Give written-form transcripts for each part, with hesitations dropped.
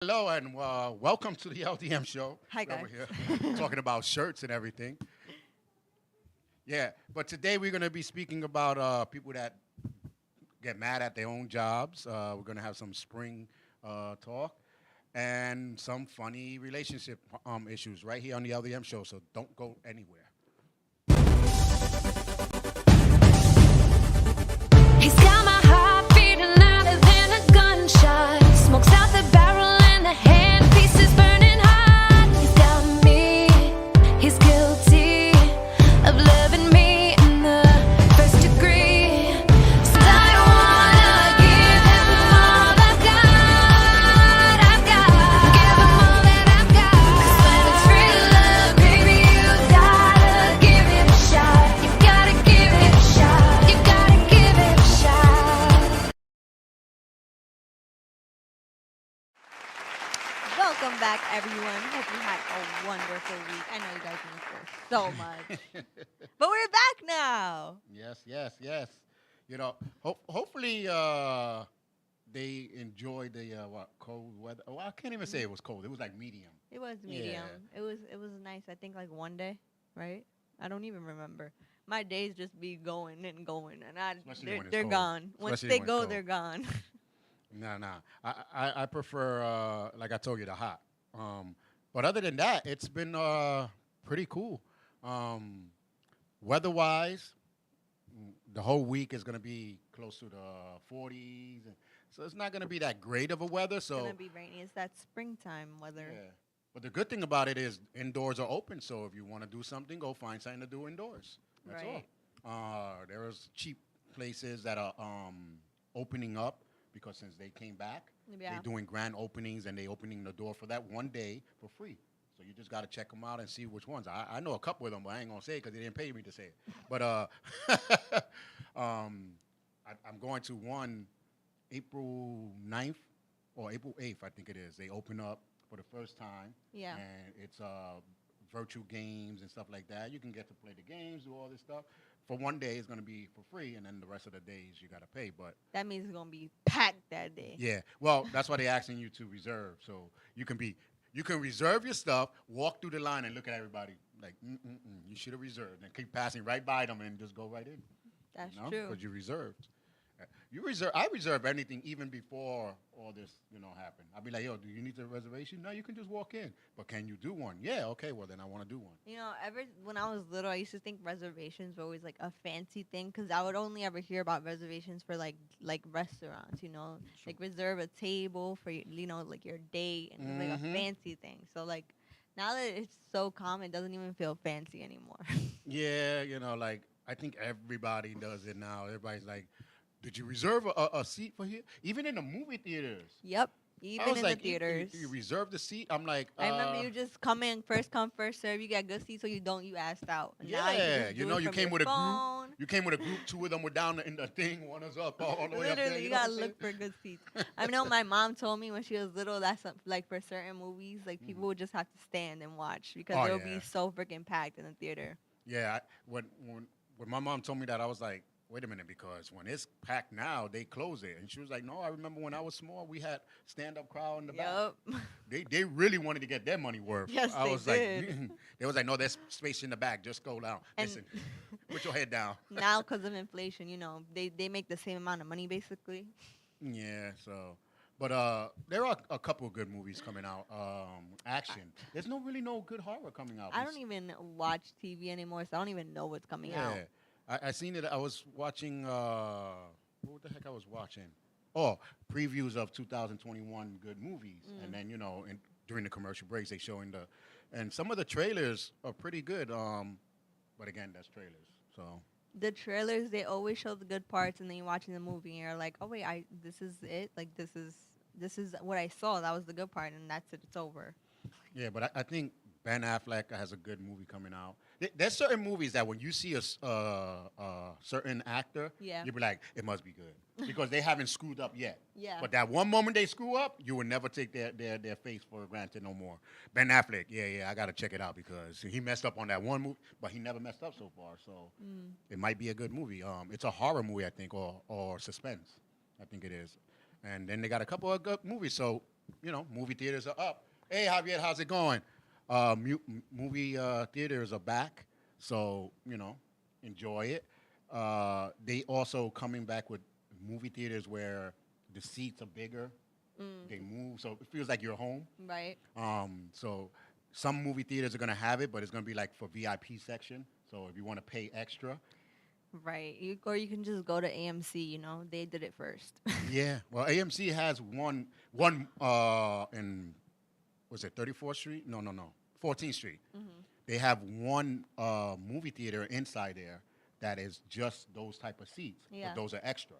Hello and welcome to the LDM Show. Hi We're over guys. here talking about shirts and everything. Yeah, but today we're going to be speaking about people that get mad at their own jobs. We're going to have some spring talk and some funny relationship issues right here on the LDM Show. So don't go anywhere. He's got my heart beating louder than a gunshot. Smokes out the barrel and the handpiece is burning hot. He's got me, he's guilty of loving me in the first degree. So I wanna give him all I've got. Give him all that I've got. 'Cause when it's free love, baby, you gotta give it a shot. You gotta give it a shot. You gotta give it a shot. Welcome back, everyone. Hope you had a wonderful week. I know you guys missed us so much, but we're back now. Yes. You know, hopefully they enjoyed the cold weather. Oh, I can't even say it was cold. It was like medium. It was medium. It was nice. I think like one day, right? I don't even remember. My days just be going and going, and Especially when it's they're cold. gone. Once Especially they when it's go, cold. they're gone. No. I prefer like I told you the hot. But other than that, it's been pretty cool. Weather-wise, the whole week is gonna be close to the 40s, so it's not gonna be that great of a weather. It's So gonna be rainy. It's that springtime weather. yeah. But the good thing about it is indoors are open. So if you want to do something, go find something to do indoors. That's Right. all. There's cheap places that are opening up because since they came back, Yeah. they're doing grand openings and they opening the door for that one day for free. So you just got to check them out and see which ones. I know a couple of them, but I ain't gonna say it because they didn't pay me to say it. But I'm going to one April 9th or April 8th, I think it is. They open up for the first time. Yeah. And it's virtual games and stuff like that. You can get to play the games, do all this stuff. For one day, it's going to be for free, and then the rest of the days you got to pay. But That means it's gonna be packed that day. yeah, well, that's why they're asking you to reserve, so you can reserve your stuff, walk through the line, and look at everybody like, you should have reserved, and keep passing right by them and just go right in. That's true. Because you reserved. I reserve anything even before all this, happened. I'll be like, yo, do you need a reservation? No, you can just walk in. But can you do one? Yeah, okay, well then I want to do one. Ever when I was little, I used to think reservations were always like a fancy thing because I would only ever hear about reservations for like restaurants, like reserve a table for like your date and it's like a fancy thing. So like now that it's so common, it doesn't even feel fancy anymore. Yeah, like I think everybody does it now. Everybody's like, did you reserve a seat for here? Even in the movie theaters. Yep, I even was in like, the theaters. You reserved the seat? I'm like, I remember you just come in, first come, first serve. You got good seats, so you asked out. And now yeah, just do it you from came your with a phone. group. You came with a group. Two of them were down in the thing. One is up all the way up there. Literally, you know what gotta I'm look for good seats. I know my mom told me when she was little that's like for certain movies, like people would just have to stand and watch because Oh, it would yeah. be so freaking packed in the theater. Yeah, when my mom told me that, I was like, wait a minute, because when it's packed now, they close it. And she was like, no, I remember when I was small, we had stand-up crowd in the back. Yep. They really wanted to get their money worth. Yes, I they was did. like, they was like, no, there's space in the back. Just go down. And- Listen, put your head down. Now, because of inflation, they make the same amount of money basically. Yeah, so. But there are a couple of good movies coming out. Action. There's no good horror coming out. I don't even watch TV anymore, so I don't even know what's coming out. Yeah. I seen it. I was watching. What the heck I was watching? Oh, previews of 2021 good movies, and then during the commercial breaks they showing and some of the trailers are pretty good. But again, that's trailers. So The trailers, they always show the good parts, and then you're watching the movie, and you're like, oh wait, this is it. Like this is what I saw. That was the good part, and that's it. It's over. yeah, but I think Ben Affleck has a good movie coming out. There's certain movies that when you see a certain actor, Yeah. you'll be like, it must be good because they haven't screwed up yet. Yeah. But that one moment they screw up, you will never take their face for granted no more. Ben Affleck, yeah, I got to check it out because he messed up on that one movie, but he never messed up so far. So it might be a good movie. It's a horror movie, I think, or suspense. I think it is. And then they got a couple of good movies. So movie theaters are up. Hey, Javier, how's it going? Movie theaters are back, so enjoy it. They also coming back with movie theaters where the seats are bigger. They move, so it feels like you're home. Right. So some movie theaters are gonna have it, but it's gonna be like for VIP section. So if you want to pay extra, Right. Or you can just go to AMC. They did it first. yeah. Well, AMC has one in was it 34th Street? No, 14th Street. They have one movie theater inside there that is just those type of seats, Yeah. but those are extra.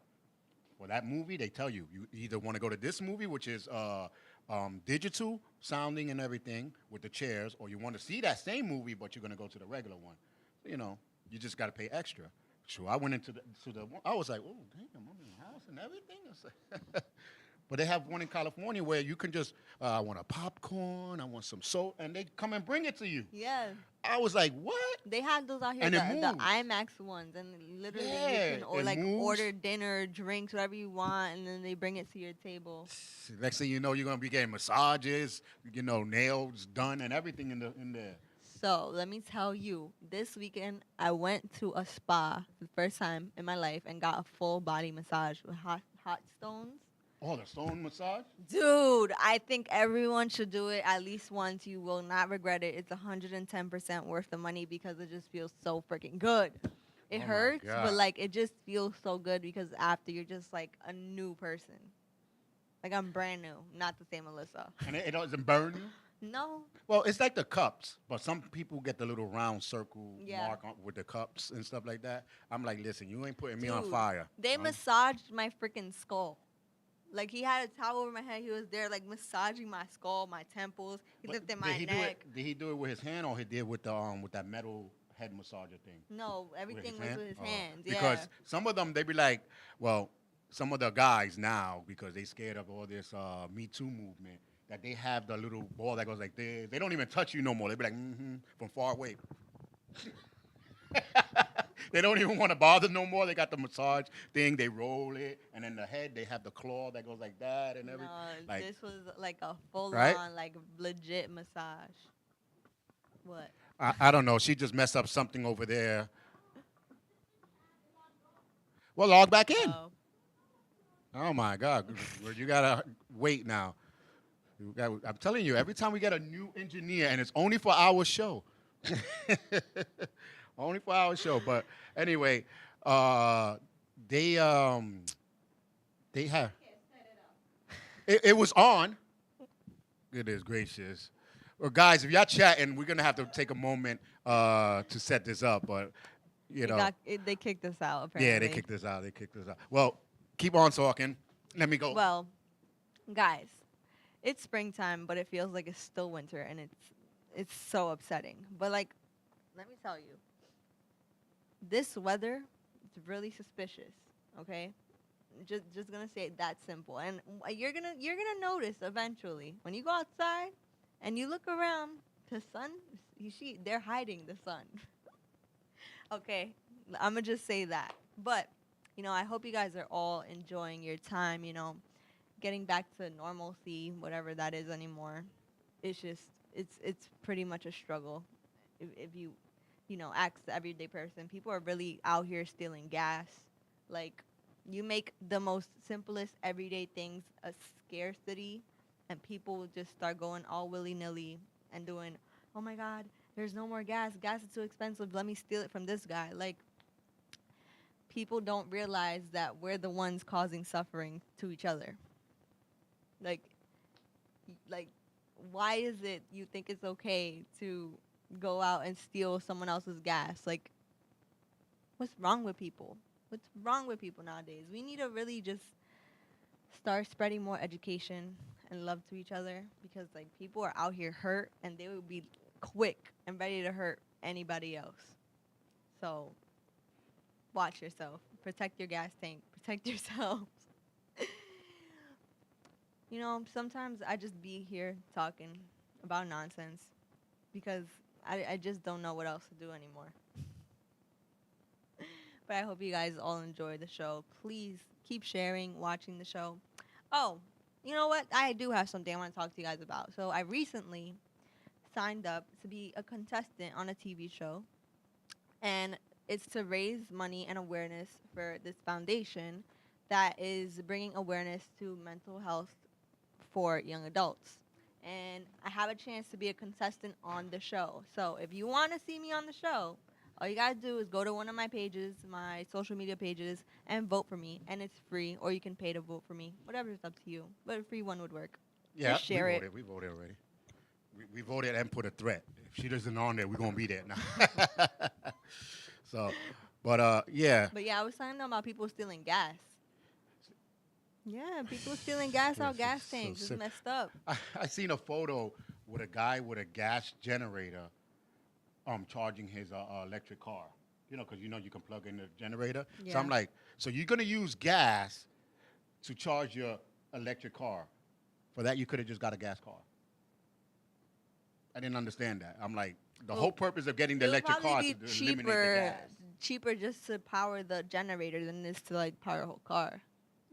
For that movie, they tell you either want to go to this movie, which is digital sounding and everything with the chairs, or you want to see that same movie, but you're going to go to the regular one. You just got to pay extra. So I went into the one. I was like, oh, damn, I'm in the house and everything. It's like but they have one in California where you can just, I want a popcorn, I want some soda, and they come and bring it to you. Yeah. I was like, what? They have those out here, And the it moves. IMAX ones, and literally Yeah, you can it moves. order dinner, drinks, whatever you want, and then they bring it to your table. Next thing you know, you're gonna be getting massages, nails done and everything in there. So let me tell you, this weekend I went to a spa for the first time in my life and got a full body massage with hot stones. Oh, the stone massage? Dude, I think everyone should do it at least once. You will not regret it. It's 110% worth the money because it just feels so freaking good. It Oh my hurts, but God. it just feels so good because after you're just like a new person. Like I'm brand new, not the same Alyssa. And it doesn't burn you? No. Well, it's like the cups, but some people get the little round circle Yeah. mark with the cups and stuff like that. I'm like, listen, you ain't putting me on Dude, fire. They massaged my freaking skull. Like he had a towel over my head. He was there like massaging my skull, my temples. He But lifted did my he neck. Did he do it with his hand or he did with the with that metal head massager thing? No, everything was with his Oh. hands. Because Yeah. some of them, they be like, well, some of the guys now, because they scared of all this Me Too movement, that they have the little ball that goes like this. They don't even touch you no more. They be like, from far away. They don't even want to bother no more. They got the massage thing. They roll it, and then the head, they have the claw that goes like that and everything. No, Like, this was like a full Right? on, like legit massage. What? I don't know. She just messed up something over there. Well, log back in. Oh. Oh my God, you gotta wait now. I'm telling you, every time we get a new engineer, and it's only for our show, only for our show. But anyway, they have it was on. Goodness gracious. Well, guys, if y'all chatting, we're gonna have to take a moment to set this up. But They kicked us out, apparently. yeah, they kicked us out. Well, keep on talking. Let me go. Well, guys, it's springtime, but it feels like it's still winter, and it's so upsetting. But let me tell you, this weather is really suspicious. Okay, just gonna say it that simple, and you're gonna notice eventually when you go outside and you look around, the sun, they're hiding the sun. Okay, I'm gonna just say that, but. I hope you guys are all enjoying your time, getting back to normalcy, whatever that is anymore. It's just, it's pretty much a struggle. If you, ask the everyday person, people are really out here stealing gas. Like, you make the most simplest everyday things a scarcity, and people will just start going all willy-nilly and doing, oh my God, there's no more gas. Gas is too expensive. Let me steal it from this guy. Like, people don't realize that we're the ones causing suffering to each other. Like, why is it you think it's okay to go out and steal someone else's gas? Like, what's wrong with people? What's wrong with people nowadays? We need to really just start spreading more education and love to each other because, people are out here hurt and they will be quick and ready to hurt anybody else. So, watch yourself. Protect your gas tank. Protect yourselves. Sometimes I just be here talking about nonsense because I just don't know what else to do anymore. But I hope you guys all enjoy the show. Please keep sharing, watching the show. Oh, You know what? I do have something I want to talk to you guys about. So I recently signed up to be a contestant on a TV show, and it's to raise money and awareness for this foundation that is bringing awareness to mental health for young adults. And I have a chance to be a contestant on the show. So if you want to see me on the show, all you gotta do is go to one of my pages, my social media pages, and vote for me. And it's free, or you can pay to vote for me. Whatever is up to you. But a free one would work. Yeah, Just share it. We voted already. We voted and put a threat. If she doesn't on there, we're gonna be there now. So, but yeah. But yeah, I was talking about people stealing gas. Yeah, people stealing gas out gas so tanks. It's sick. messed up. I seen a photo with a guy with a gas generator, charging his electric car. You know, because you can plug in the generator. Yeah. So I'm like, so you're gonna use gas to charge your electric car? For that, you could have just got a gas car. I didn't understand that. I'm like, the whole purpose of getting the It would electric car probably is be to eliminate the gas. cheaper just to power the generator than it is to like power a whole car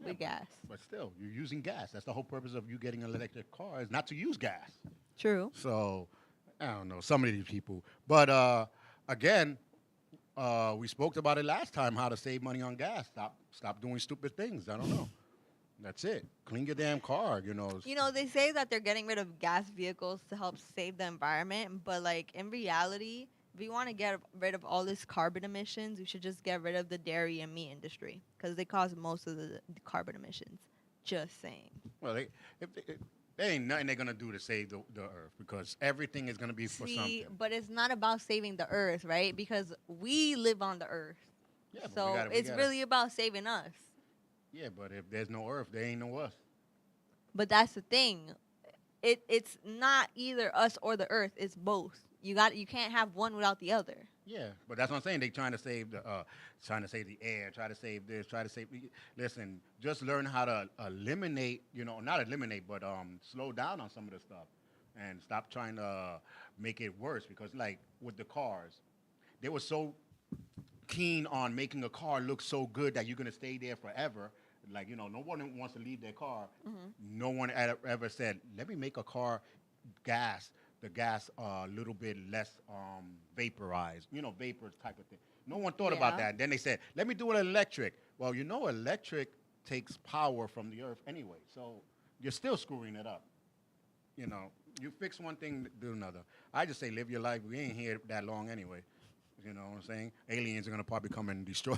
with gas. But still, you're using gas. That's the whole purpose of you getting an electric car is not to use gas. True. So, I don't know, some of these people. But again, we spoke about it last time, how to save money on gas. Stop doing stupid things. I don't know. That's it. Clean your damn car, You know, they say that they're getting rid of gas vehicles to help save the environment, but like in reality, if we want to get rid of all this carbon emissions, we should just get rid of the dairy and meat industry because they cause most of the carbon emissions. Just saying. Well, if there ain't nothing they're going to do to save the earth because everything is going to be for something. But it's not about saving the earth, right? Because we live on the earth. Yeah, but So we it's gotta- really about saving us. Yeah, but if there's no earth, there ain't no us. But that's the thing. It's not either us or the earth. It's both. You can't have one without the other. Yeah, but that's what I'm saying. They trying to save the air, try to save this, try to save. Listen, just learn how to eliminate. Not eliminate, but slow down on some of the stuff, and stop trying to make it worse. Because like with the cars, they were so keen on making a car look so good that you're gonna stay there forever. Like no one wants to leave their car. Mm-hmm. No one ever said, "Let me make a car the gas a little bit less vaporized, vapor type of thing." No one thought about Yeah. that. Then they said, "Let me do it electric." Well, electric takes power from the earth anyway, so you're still screwing it up. You fix one thing, do another. I just say live your life. We ain't here that long anyway. You know what I'm saying? Aliens are gonna probably come and destroy.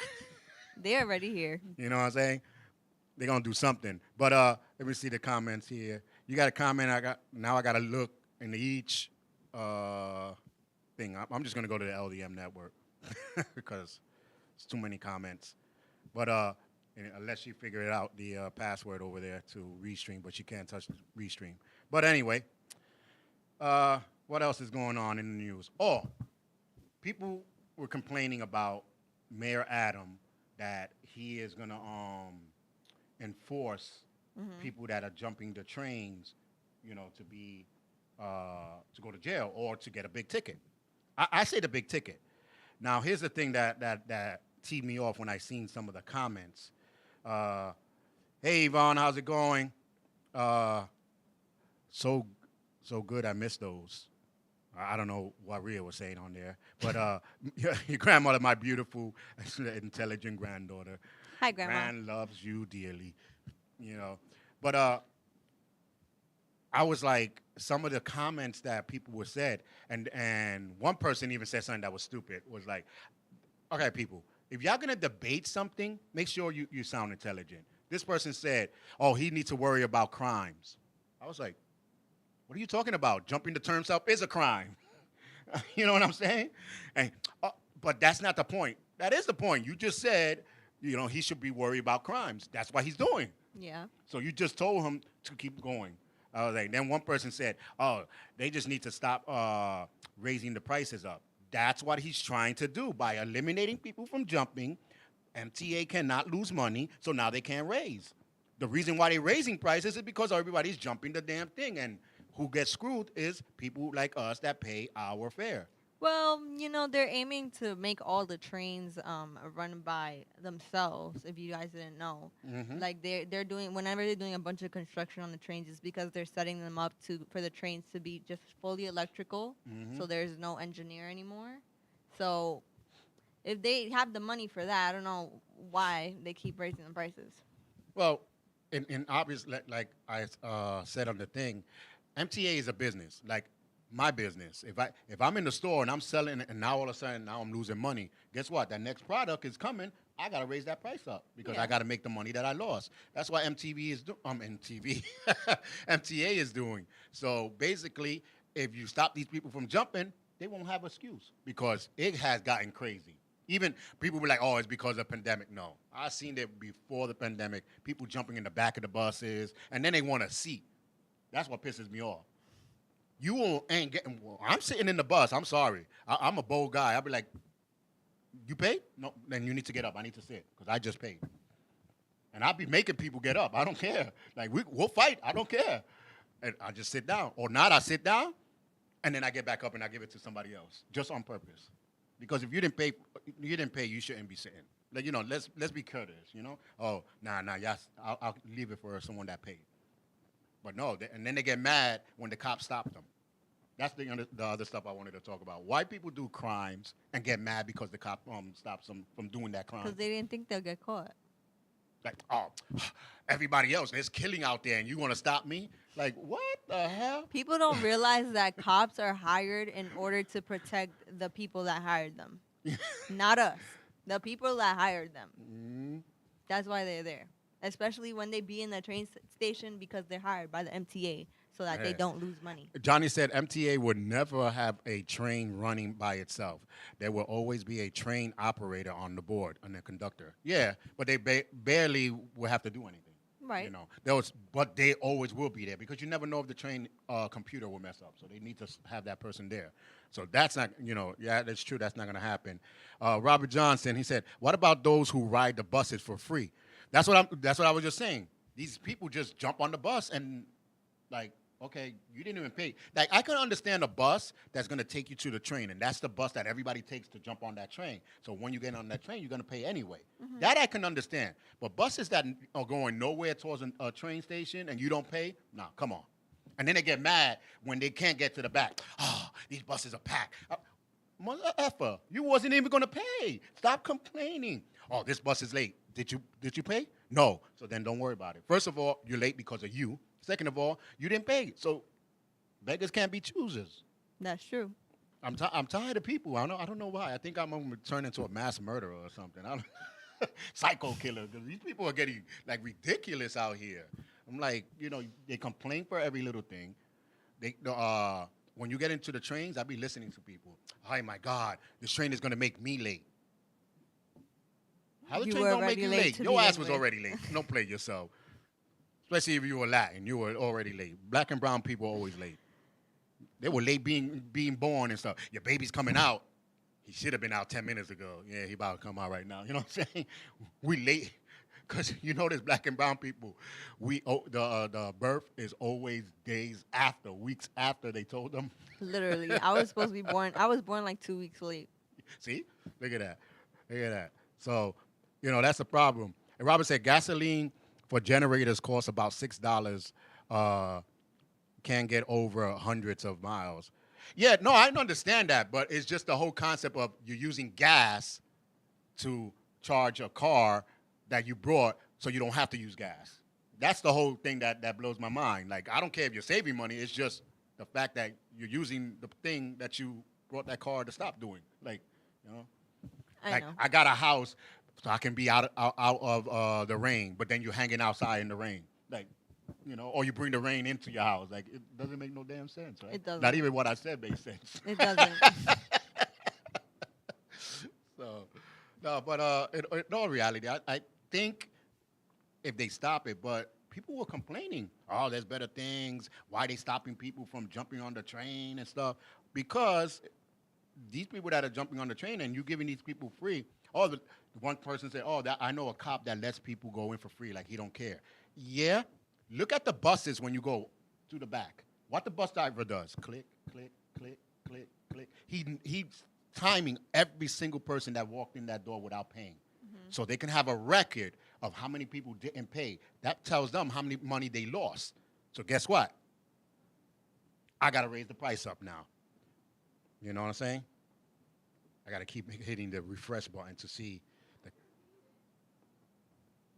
They're already here. You know what I'm saying? They're gonna do something. But let me see the comments here. You got a comment? I got to look in each thing. I'm just gonna go to the LDM network because it's too many comments. But unless you figure it out, the password over there to restream, but you can't touch the restream. But anyway, what else is going on in the news? Oh, people were complaining about Mayor Adam that he is gonna enforce people that are jumping the trains, to be to go to jail or to get a big ticket. I say the big ticket. Now here's the thing that teed me off when I seen some of the comments. Hey Yvonne, how's it going? So good. I missed those. I don't know what Rhea was saying on there, but your grandmother, my beautiful, intelligent granddaughter. Hi, Grandma. Gran loves you dearly, But I was like, some of the comments that people were said, and one person even said something that was stupid. Was like, okay, people, if y'all gonna debate something, make sure you sound intelligent. This person said, oh, he needs to worry about crimes. I was like, what are you talking about? Jumping the turnstile is a crime. You know what I'm saying? And but that's not the point. That is the point. You just said, he should be worried about crimes. That's what he's doing. Yeah. So you just told him to keep going. I was like, then one person said, oh, they just need to stop raising the prices up. That's what he's trying to do by eliminating people from jumping. MTA cannot lose money, so now they can't raise. The reason why they're raising prices is because everybody's jumping the damn thing, and who gets screwed is people like us that pay our fare. Well, they're aiming to make all the trains run by themselves. If you guys didn't know, Mm-hmm. like they're doing whenever they're doing a bunch of construction on the trains, it's because they're setting them up for the trains to be just fully electrical, Mm-hmm. so there's no engineer anymore. So if they have the money for that, I don't know why they keep raising the prices. Well, in obvious, like I said on the thing, MTA is a business, like my business. If I'm in the store and I'm selling, and now all of a sudden now I'm losing money, guess what? That next product is coming. I gotta raise that price up because I Yeah. gotta make the money that I lost. That's what MTV is doing. MTV, MTA is doing. So basically, if you stop these people from jumping, they won't have excuse because it has gotten crazy. Even people were like, "Oh, it's because of the pandemic." No, I seen it before the pandemic. People jumping in the back of the buses, and then they want a seat. That's what pisses me off. You won't ain't getting. Well, I'm sitting in the bus. I'm sorry. I'm a bold guy. I'll be like, "You paid? No, then you need to get up. I need to sit because I just paid." And I'll be making people get up. I don't care. Like we'll fight. I don't care. And I just sit down, or not. I sit down, and then I get back up and I give it to somebody else, just on purpose. Because if you didn't pay, you shouldn't be sitting. Like let's be courteous. Oh, nah, yes, I'll leave it for someone that paid. But no, and then they get mad when the cops stop them. That's the other stuff I wanted to talk about. Why people do crimes and get mad because the cop stops them from doing that crime. Because they didn't think they'll get caught. Like, oh, everybody else, there's killing out there, and you want to stop me? Like, what the hell? People don't realize that cops are hired in order to protect the people that hired them. Not us. The people that hired them. Mm, That's why they're there. Especially when they be in the train station because they're hired by the MTA so that they Yeah. don't lose money. Johnny said MTA would never have a train running by itself. There will always be a train operator on the board and a conductor. Yeah, but they barely will have to do anything. Right. But they always will be there because you never know if the train computer will mess up. So they need to have that person there. So that's not, yeah, that's true. That's not going to happen. Robert Johnson, he said, "What about those who ride the buses for free?" That's what I was just saying. These people just jump on the bus and like, okay, you didn't even pay. Like, I can understand a bus that's going to take you to the train, and that's the bus that everybody takes to jump on that train. So when you get on that train, you're going to pay anyway. Mm-hmm. That I can understand. But buses that are going nowhere towards a train station and you don't pay, nah, come on. And then they get mad when they can't get to the back. Oh, these buses are packed. Mother effer, you wasn't even going to pay. Stop complaining. Oh, this bus is late. Did you pay? No. So then don't worry about it. First of all, you're late because of you. Second of all, you didn't pay. So beggars can't be choosers. That's true. I'm tired of people. I don't know why. I think I'm going to turn into a mass murderer or something. Psycho killer. Because these people are getting like ridiculous out here. I'm like, they complain for every little thing. When you get into the trains, I be listening to people. Oh my God, this train is going to make me late. How the You train were don't make already you late late? to Your begin ass was with. already late. Don't play yourself. Especially if you were Latin, you were already late. Black and brown people are always late. They were late being born and stuff. Your baby's coming out. He should have been out 10 minutes ago. Yeah, he about to come out right now. You know what I'm saying? We late. Because there's black and brown people. The birth is always days after, weeks after they told them. Literally. I was supposed to be born. I was born like 2 weeks late. See? Look at that. Look at that. So, that's a problem. And Robert said gasoline for generators costs about $6. Can get over hundreds of miles. Yeah, no, I understand that, but it's just the whole concept of you're using gas to charge a car that you brought so you don't have to use gas. That's the whole thing that blows my mind. Like, I don't care if you're saving money. It's just the fact that you're using the thing that you brought that car to stop doing. Like, I know. I got a house so I can be out of the rain, but then you're hanging outside in the rain. Like, or you bring the rain into your house. Like, it doesn't make no damn sense, right? It doesn't. Not even what I said makes sense. It doesn't. So, no, but in all reality, I think if they stop it, but people were complaining, oh, there's better things. Why they stopping people from jumping on the train and stuff? Because these people that are jumping on the train and you giving these people free. Oh, the one person said, oh, I know a cop that lets people go in for free, like he don't care. Yeah, look at the buses when you go to the back. What the bus driver does, click, click, click, click, click. He's timing every single person that walked in that door without paying. So they can have a record of how many people didn't pay. That tells them how many money they lost. So guess what? I got to raise the price up now. You know what I'm saying? I got to keep hitting the refresh button to see.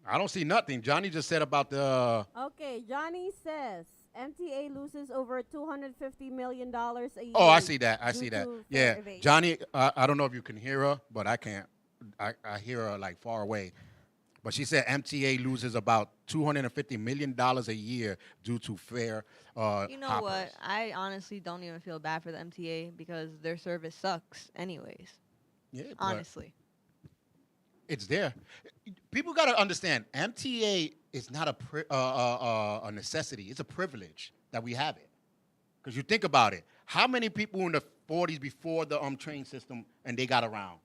I don't see nothing. Johnny just said about the... Okay, Johnny says MTA loses over $250 million a year. Oh, I see that. I see due that. to Yeah, fare evasion. Johnny, I don't know if you can hear her, but I can't. I hear her like far away. But she said MTA loses about $250 million a year due to fare You know hoppers. what? I honestly don't even feel bad for the MTA because their service sucks anyways. Yeah, but Honestly. it's there. People got to understand, MTA is not a necessity. It's a privilege that we have it. Because you think about it. How many people in the 40s before the train system and they got around?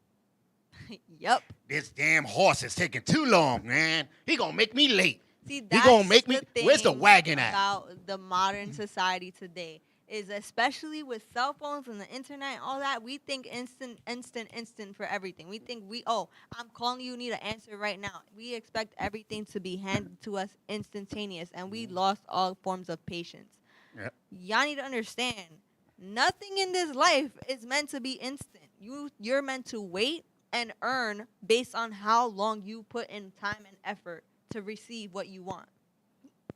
Yep. This damn horse is taking too long, man. He gonna make me late. See, He that's gonna make me. the Where's the thing wagon at? about the modern society today is especially with cell phones and the internet and all that, we think instant for everything. We think I'm calling you, need an answer right now. We expect everything to be handed to us instantaneous, and we lost all forms of patience. Yep. Y'all need to understand, nothing in this life is meant to be instant. You're meant to wait and earn based on how long you put in time and effort to receive what you want.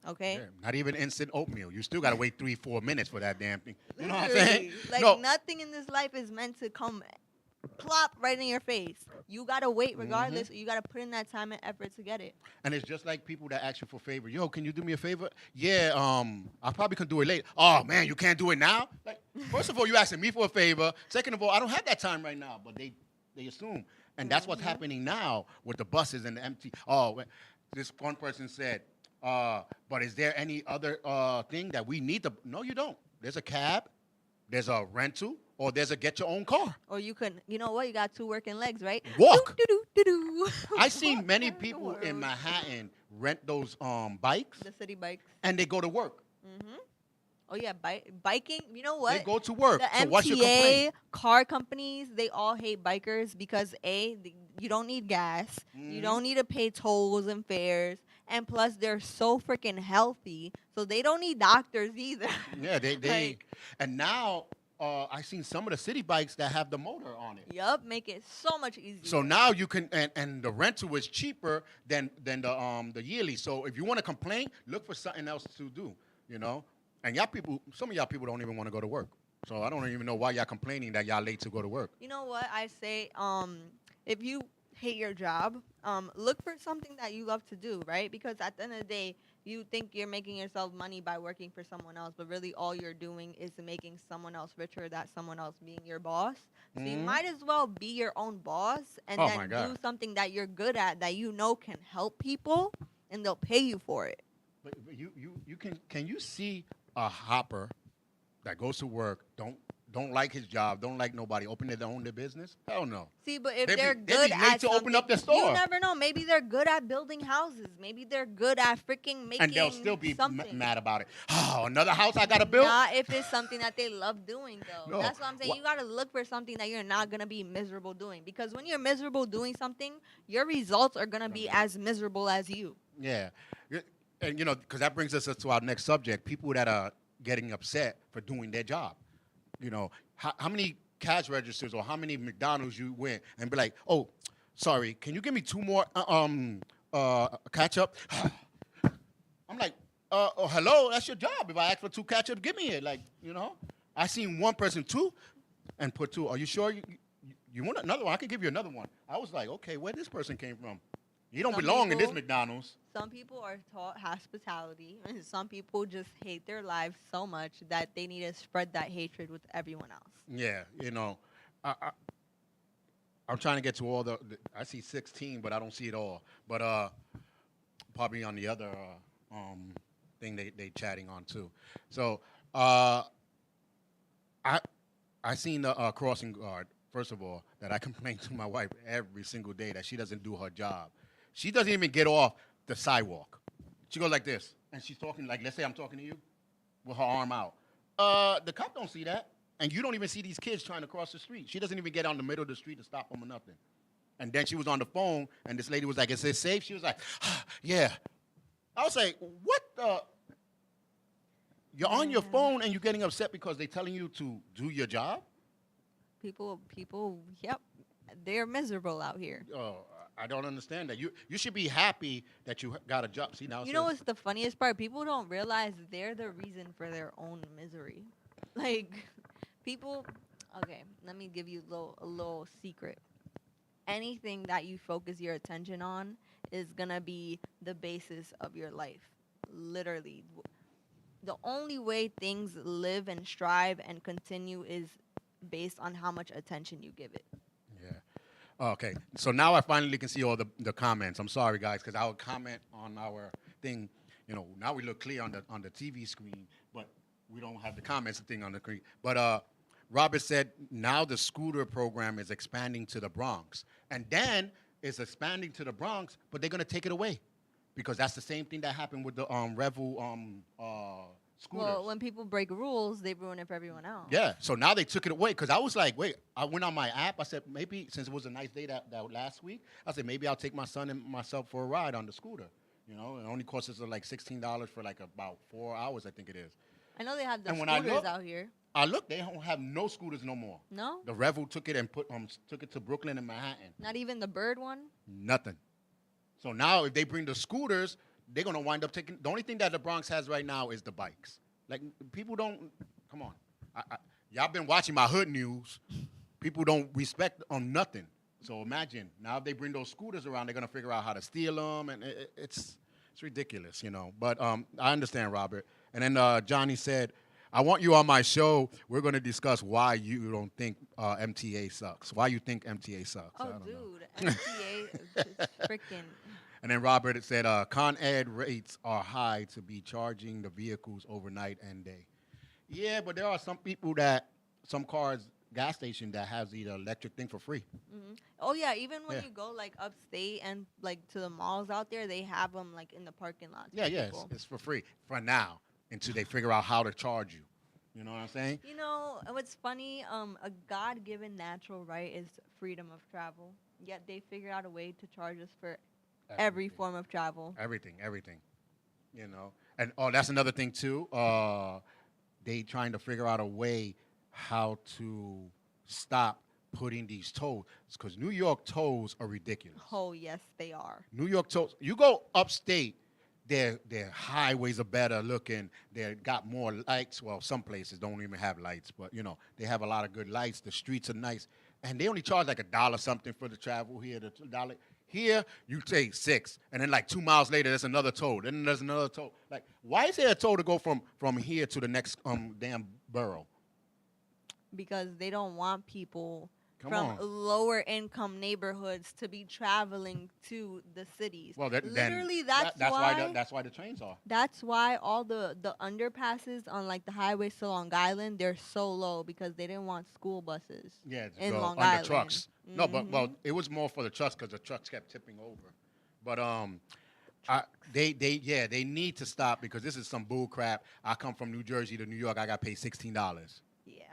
Okay? Yeah, not even instant oatmeal. You still gotta wait 3-4 minutes for that damn thing. You know what I'm Literally. saying? Like, No. nothing in this life is meant to come plop right in your face. You gotta wait regardless. Or you gotta put in that time and effort to get it. And it's just like people that ask you for favor. Yo, can you do me a favor? Yeah, I probably can do it later. Oh man, you can't do it now? Like, first of all, you asking me for a favor. Second of all, I don't have that time right now. But they assume. And that's what's happening now with the buses and the empty. This one person said, but is there any other thing that we need to? No, you don't. There's a cab, there's a rental, or there's a get your own car. Or you can, you know what? You got two working legs, right? Walk. Do-do-do-do-do. I've seen many Walk people around the in world. Manhattan rent those bikes The city bikes. and they go to work. Oh yeah, biking. You know what? They go to work. The So what's your complaint? MTA, car companies, they all hate bikers because you don't need gas, you don't need to pay tolls and fares, and plus they're so freaking healthy, so they don't need doctors either. Yeah, they Like- and now I seen some of the city bikes that have the motor on it. Yup, make it so much easier. So now you can, and the rental is cheaper than the yearly. So if you want to complain, look for something else to do. You know, and some of y'all people don't even want to go to work. So I don't even know why y'all complaining that y'all late to go to work. You know what I say? If you hate your job, look for something that you love to do, right? Because at the end of the day, you think you're making yourself money by working for someone else, but really all you're doing is making someone else richer, that someone else being your boss. So you might as well be your own boss and Oh my then God. do something that you're good at that you know can help people, and they'll pay you for it. But you can you see a hopper that goes to work, don't like his job, don't like nobody, open their own business? Hell no. See, but if They be- they're they be good late at to open up their something, store. you never know. Maybe they're good at building houses. Maybe they're good at freaking making And they'll still be something. mad about it. Oh, another house I gotta build? Not if it's something that they love doing, though. No. That's what I'm saying. Wha- You gotta look for something that you're not gonna be miserable doing. Because when you're miserable doing something, your results are gonna be as miserable as you. Yeah. And, you know, because that brings us to our next subject, people that are getting upset for doing their job. You know, how many cash registers or how many McDonald's you went and be like, oh, sorry, can you give me 2 more ketchup? I'm like, oh, hello, that's your job. If I ask for 2 ketchup, give me it. Like, you know, I seen one person 2 and put 2. Are you sure you want another one? I can give you another one. I was like, okay, where this person came from? You don't Some belong in this people- McDonald's. Some people are taught hospitality, and some people just hate their lives so much that they need to spread that hatred with everyone else. Yeah, you know, I'm trying to get to all I see 16, but I don't see it all. But probably on the other thing they chatting on too. So I seen the crossing guard. First of all, that I complain to my wife every single day that she doesn't do her job. She doesn't even get off the sidewalk. She goes like this, and she's talking like, let's say I'm talking to you, with her arm out. The cop don't see that. And you don't even see these kids trying to cross the street. She doesn't even get on the middle of the street to stop them or nothing. And then she was on the phone, and this lady was like, "Is it safe?" She was like, "Yeah." I was like, "What the?" You're on your phone and you're getting upset because they're telling you to do your job? People, yep, they're miserable out here. Oh, I don't understand that. You should be happy that you got a job. See now, You know what's the funniest part? People don't realize they're the reason for their own misery. Like, people. Okay, let me give you a little secret. Anything that you focus your attention on is gonna be the basis of your life. Literally, the only way things live and strive and continue is based on how much attention you give it. Yeah. Okay. So now I finally can see all the comments. I'm sorry, guys, because I would comment on our thing. You know, now we look clear on the TV screen, but we don't have the comments thing on the screen. But Robert said now the scooter program is expanding to the Bronx, and then it's expanding to the Bronx, but they're gonna take it away because that's the same thing that happened with the Revel scooters. Well, when people break rules, they ruin it for everyone else. Yeah, so now they took it away because I was like, wait, I went on my app. I said, maybe since it was a nice day that last week, I said, maybe I'll take my son and myself for a ride on the scooter. You know, it only costs us like $16 for like about 4 hours, I think it is. I know they have the And when I scooters look- out here. I look, they don't have no scooters no more. No? The Revel took it and took it to Brooklyn and Manhattan. Not even the bird one? Nothing. So now if they bring the scooters, they're going to wind up taking, the only thing that the Bronx has right now is the bikes. Like, people don't, come on. Y'all been watching my hood news. People don't respect on nothing. So imagine, now if they bring those scooters around, they're going to figure out how to steal them, and it's ridiculous, you know. But I understand, Robert. And then Johnny said, I want you on my show. We're going to discuss why you don't think MTA sucks. Why you think MTA sucks. I Oh, don't know. dude. MTA is freaking. And then Robert said, Con Ed rates are high to be charging the vehicles overnight and day. Yeah, but there are some people some cars, gas station that has the electric thing for free. Mm-hmm. Oh, yeah. Even when Yeah. you go, like, upstate and, like, to the malls out there, they have them, like, in the parking lot. Yeah, it's for free for now until they figure out how to charge you. You know what I'm saying? You know, what's funny, a God-given natural right is freedom of travel. Yet they figure out a way to charge us for every Everything. form of travel. Everything. You know, and that's another thing too. They trying to figure out a way how to stop putting these tolls because New York tolls are ridiculous. Oh, yes, they are. New York tolls. You go upstate, their highways are better looking. They got more lights. Well, some places don't even have lights, but you know they have a lot of good lights. The streets are nice, and they only charge like $1 something for the travel here. The $2. Here, you take $6, and then like 2 miles later, there's another toll. Then there's another toll. Like, why is there a toll to go from here to the next damn borough? Because they don't want people Come from on. lower income neighborhoods to be traveling to the cities. Well, Literally, that's why that's why the trains are. that's why all the underpasses on like the highways to Long Island, they're so low because they didn't want school buses. Yeah, to in go Long on Island. the trucks. No, but well, Mhm. it was more for the trucks because the trucks kept tipping over. But they need to stop because this is some bull crap. I come from New Jersey to New York. I got paid $16. Yeah.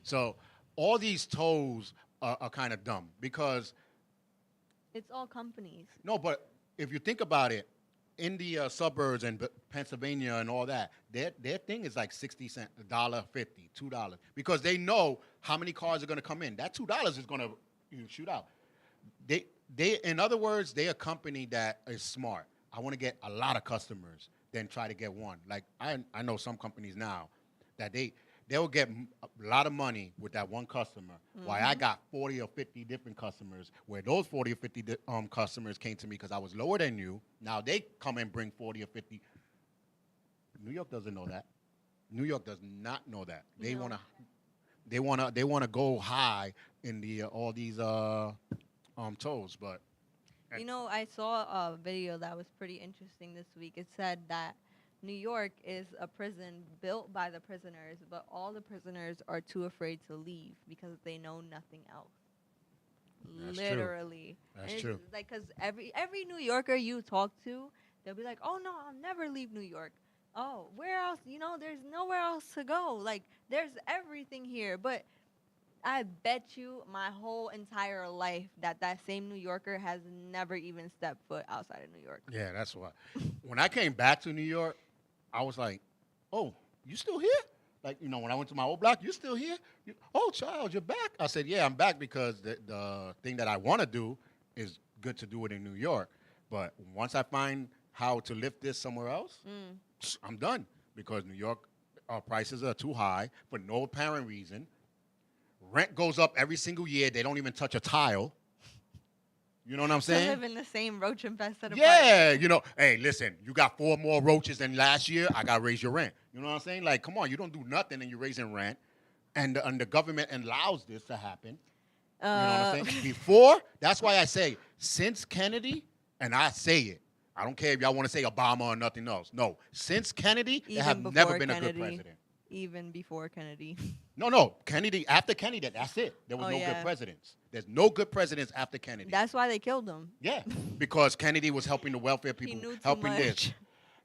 So all these tolls are kind of dumb because It's all companies. no, but if you think about it, in the suburbs and Pennsylvania and all that, their thing is like 60 cents, $1.50, $2, because they know how many cars are going to come in. That $2 is going to shoot out. They, in other words, they're a company that is smart. I want to get a lot of customers, then try to get one. Like I know some companies now that they'll get a lot of money with that one customer. While I got 40 or 50 different customers, where those 40 or 50 customers came to me because I was lower than you. Now they come and bring 40 or 50. New York doesn't know that. New York does not know that. They No. wanna go high in the all these tolls, but You know, I saw a video that was pretty interesting this week. It said that New York is a prison built by the prisoners, but all the prisoners are too afraid to leave because they know nothing else. That's true. Literally. That's And it's true. Like, because every New Yorker you talk to, they'll be like, "Oh no, I'll never leave New York." oh, where else? You know, there's nowhere else to go. Like, there's everything here. But I bet you my whole entire life that that same New Yorker has never even stepped foot outside of New York. Yeah, that's why. When I came back to New York, I was like, "Oh, you still here?" Like, when I went to my old block, you still here? Oh, child, you're back. I said, "Yeah, I'm back because the thing that I want to do is good to do it in New York. But once I find how to lift this somewhere else, I'm done because New York prices are too high for no apparent reason. Rent goes up every single year. They don't even touch a tile. You know what I'm To saying? live in the same roach infested apartment. Yeah, hey, listen, you got 4 more roaches than last year. I got to raise your rent. You know what I'm saying? Like, come on, you don't do nothing and you're raising rent. And the government allows this to happen. You know what I'm saying? Before, that's why I say, since Kennedy, and I say it, I don't care if y'all want to say Obama or nothing else. No, since Kennedy, there have Even never before been a good Kennedy. president. Even before Kennedy. No, Kennedy, after Kennedy, that's it. There was Oh, no yeah. good presidents. There's no good presidents after Kennedy. That's why they killed him. Yeah, because Kennedy was helping the welfare He people, knew too helping much. this.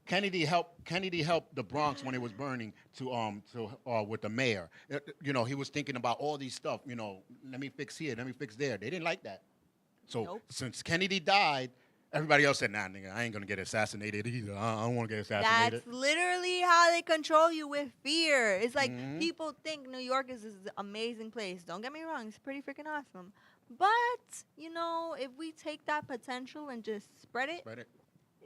Kennedy helped the Bronx when it was burning with the mayor. He was thinking about all these stuff. Let me fix here, let me fix there. They didn't like that. So Nope. since Kennedy died, everybody else said, "Nah, nigga, I ain't gonna get assassinated either. I don't want to get assassinated." That's literally how they control you with fear. It's like Mhm. people think New York is this amazing place. Don't get me wrong, it's pretty freaking awesome. But, if we take that potential and just spread it, But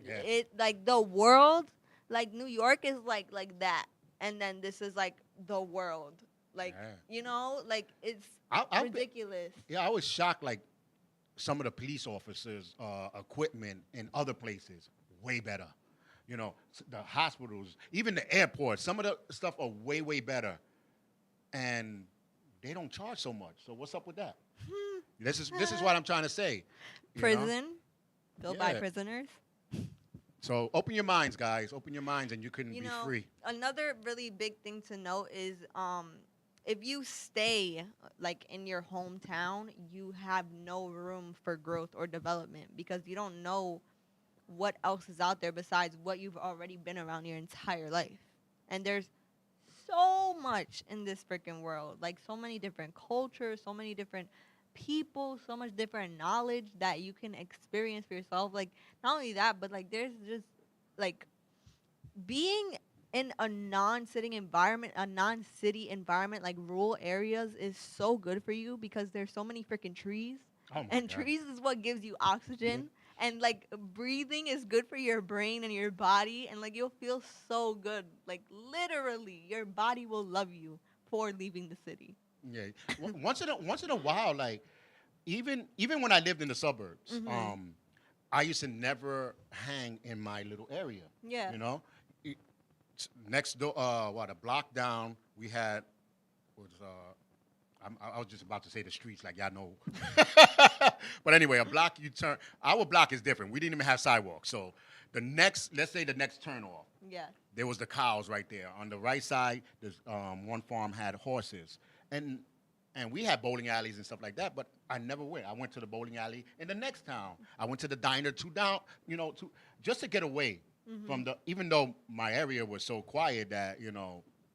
yeah. it like the world, like New York is like that. And then this is like the world. Like, Yeah. like it's I ridiculous. I was shocked. Like some of the police officers' equipment in other places way better. The hospitals, even the airports, some of the stuff are way better, and they don't charge so much. So what's up with that? This is what I'm trying to say. you know? Prison, built by Yeah. prisoners. So open your minds, guys. Open your minds, and you can You be know, free. another really big thing to note is if you stay like in your hometown, you have no room for growth or development because you don't know what else is out there besides what you've already been around your entire life. And there's so much in this freaking world, like so many different cultures, so many different people, so much different knowledge that you can experience for yourself. Like not only that, but like there's just like being in a non-city environment like rural areas is so good for you because there's so many freaking trees. Oh my And God. trees is what gives you oxygen. And like breathing is good for your brain and your body, and like you'll feel so good. Like literally, your body will love you for leaving the city. Yeah. Once in a while, like even when I lived in the suburbs, I used to never hang in my little area. Yeah. Next door, a block down, we had I was just about to say the streets, like y'all know. But anyway, a block you turn. Our block is different. We didn't even have sidewalks. So let's say the next turn off, Yeah. there was the cows right there. On the right side, there's one farm had horses, and we had bowling alleys and stuff like that. But I never went. I went to the bowling alley in the next town. I went to the diner two down, just to get away from even though my area was so quiet that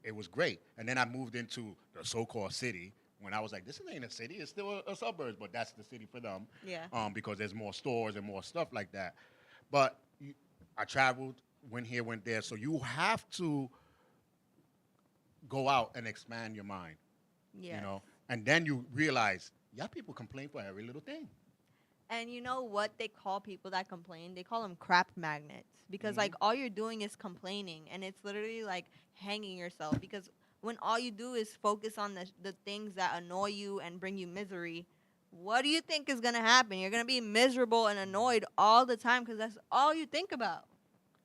it was great. And then I moved into the so-called city. When I was like, this ain't a city, it's still a suburbs, but that's the city for them. Yeah. Because there's more stores and more stuff like that. But I traveled, went here, went there. So you have to go out and expand your mind. Yeah. And then you realize, people complain for every little thing. And you know what they call people that complain? They call them crap magnets because like all you're doing is complaining, and it's literally like hanging yourself because when all you do is focus on the things that annoy you and bring you misery, what do you think is going to happen? You're going to be miserable and annoyed all the time because that's all you think about.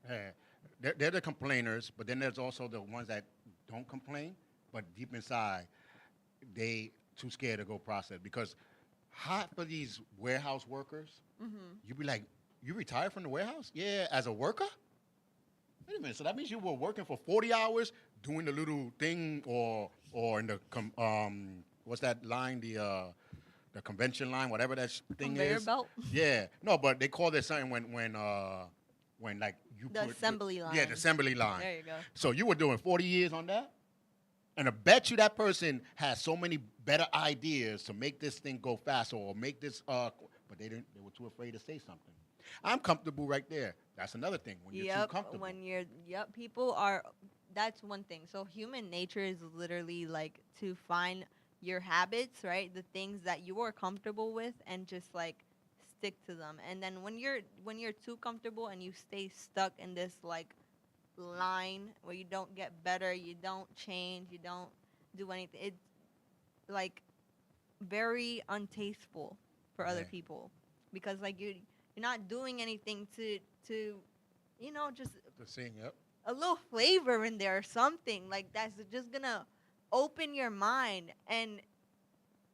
Yeah. They're the complainers, but then there's also the ones that don't complain, but deep inside, they too scared to go process. Because half of these warehouse workers, you be like, you retired from the warehouse? Yeah, as a worker? Wait a minute, so that means you were working for 40 hours doing the little thing or in the, what's that line, the convention line, whatever that thing Conveyor is. belt? Yeah. No, but they call it something when like you The put assembly line. Yeah, the assembly line. There you go. So you were doing 40 years on that? And I bet you that person has so many better ideas to make this thing go faster or make this, but they didn't. They were too afraid to say something. I'm comfortable right there. That's another thing. When you're too comfortable. People are. That's one thing. So human nature is literally like to find your habits, right? The things that you are comfortable with, and just like stick to them. And then when you're too comfortable and you stay stuck in this like line where you don't get better, you don't change, you don't do anything, it's like very untasteful for other Right. people, because like you're not doing anything to just The thing, yep. a little flavor in there or something like that's just gonna open your mind. And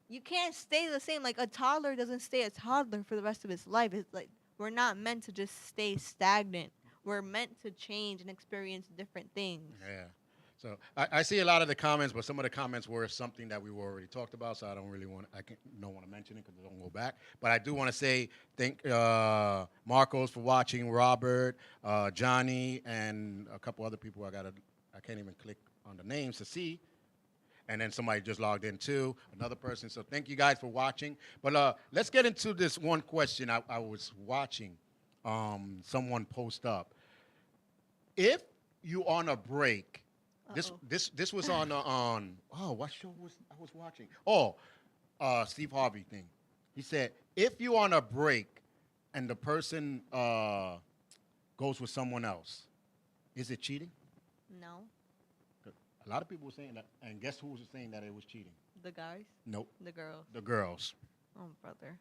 you can't stay the same. Like a toddler doesn't stay a toddler for the rest of his life. It's like we're not meant to just stay stagnant. We're meant to change and experience different things. Yeah. So I see a lot of the comments, but some of the comments were something that we were already talked about. So I don't really want don't want to mention it because I don't go back. But I do want to say thank Marcos for watching, Robert, Johnny, and a couple other people. I can't even click on the names to see. And then somebody just logged in too, another person. So thank you guys for watching. But let's get into this one question I was watching. Someone post up. If you on a break, this was on what show was I was watching? Steve Harvey thing. He said if you on a break and the person goes with someone else, is it cheating? No, A lot of people were saying that, and guess who was saying that it was cheating? the guys, Nope, the girls. the girls. Oh, brother.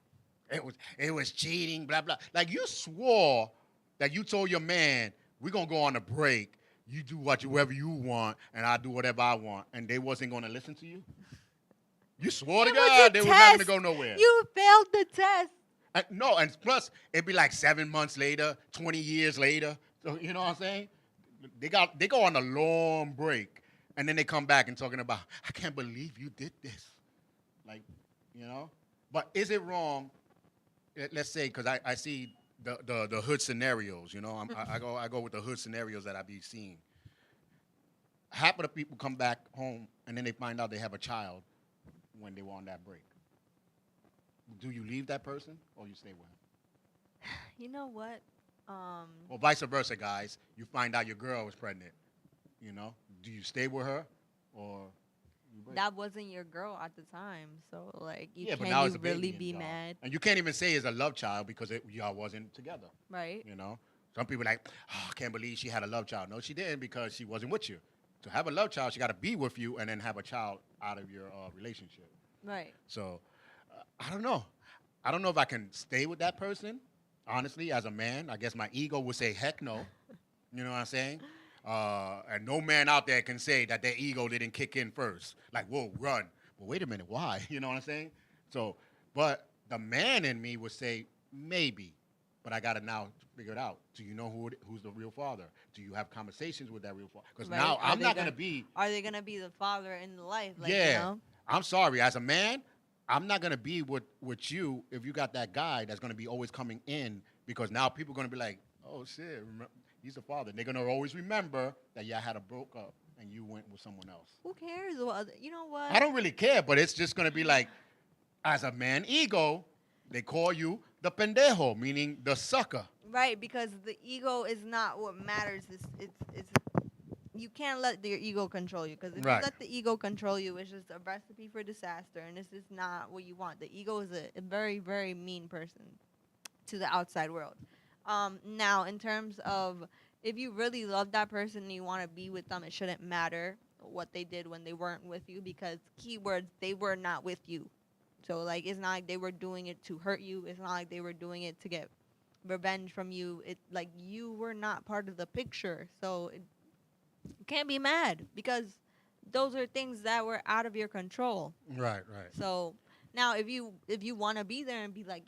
It was cheating, blah blah. Like you swore that you told your man, we're gonna go on a break. You do whatever you want, and I do whatever I want, and they wasn't gonna listen to you. You swore to It was God a they were not gonna test. go nowhere. You failed the test. No, and plus it'd be like 7 months later, 20 years later. So you know what I'm saying? They go on a long break, and then they come back and talking about, I can't believe you did this. Like, you know. But is it wrong? Let's say, because I see the hood scenarios, you know, I go with the hood scenarios that I be seeing. Half of the people come back home and then they find out they have a child when they were on that break. Do you leave that person or you stay with him? You know what? Or vice versa, guys. You find out your girl was pregnant, you know. Do you stay with her or you break? That wasn't your girl at the time, so like, Yeah, but can now you it's a baby really be involved. mad, And you can't even say it's a love child because y'all wasn't together. right? You know, some people like, oh, I can't believe she had a love child. No, she didn't because she wasn't with you. To have a love child, she got to be with you and then have a child out of your relationship. Right. So I don't know. I don't know if I can stay with that person. Honestly, as a man, I guess my ego would say, heck no. You know what I'm saying? And no man out there can say that their ego didn't kick in first. Like, whoa, run. But wait a minute, why? You know what I'm saying? So, but the man in me would say, maybe. But I got to now figure it out. Do you know who's the real father? Do you have conversations with that real father? Because Right. now Are I'm they not going gonna- to be. Are they gonna be the father in the life? Like, Yeah. You know? I'm sorry. As a man, I'm not going to be with you if you got that guy that's going to be always coming in, because now people are going to be like, oh, shit, he's the father. They're going to always remember that y'all had a broke up and you went with someone else. Who cares? Well, you know what? I don't really care, but it's just going to be like, as a man ego, they call you the pendejo, meaning the sucker. Right, because the ego is not what matters. It's you can't let your ego control you, because if Right. you let the ego control you, it's just a recipe for disaster, and this is not what you want. The ego is a very, very mean person to the outside world. Now, in terms of if you really love that person and you want to be with them, it shouldn't matter what they did when they weren't with you, because keywords, they were not with you. So, like, it's not like they were doing it to hurt you. It's not like they were doing it to get revenge from you. It like you were not part of the picture. So you can't be mad, because those are things that were out of your control. Right. So now if you want to be there and be like,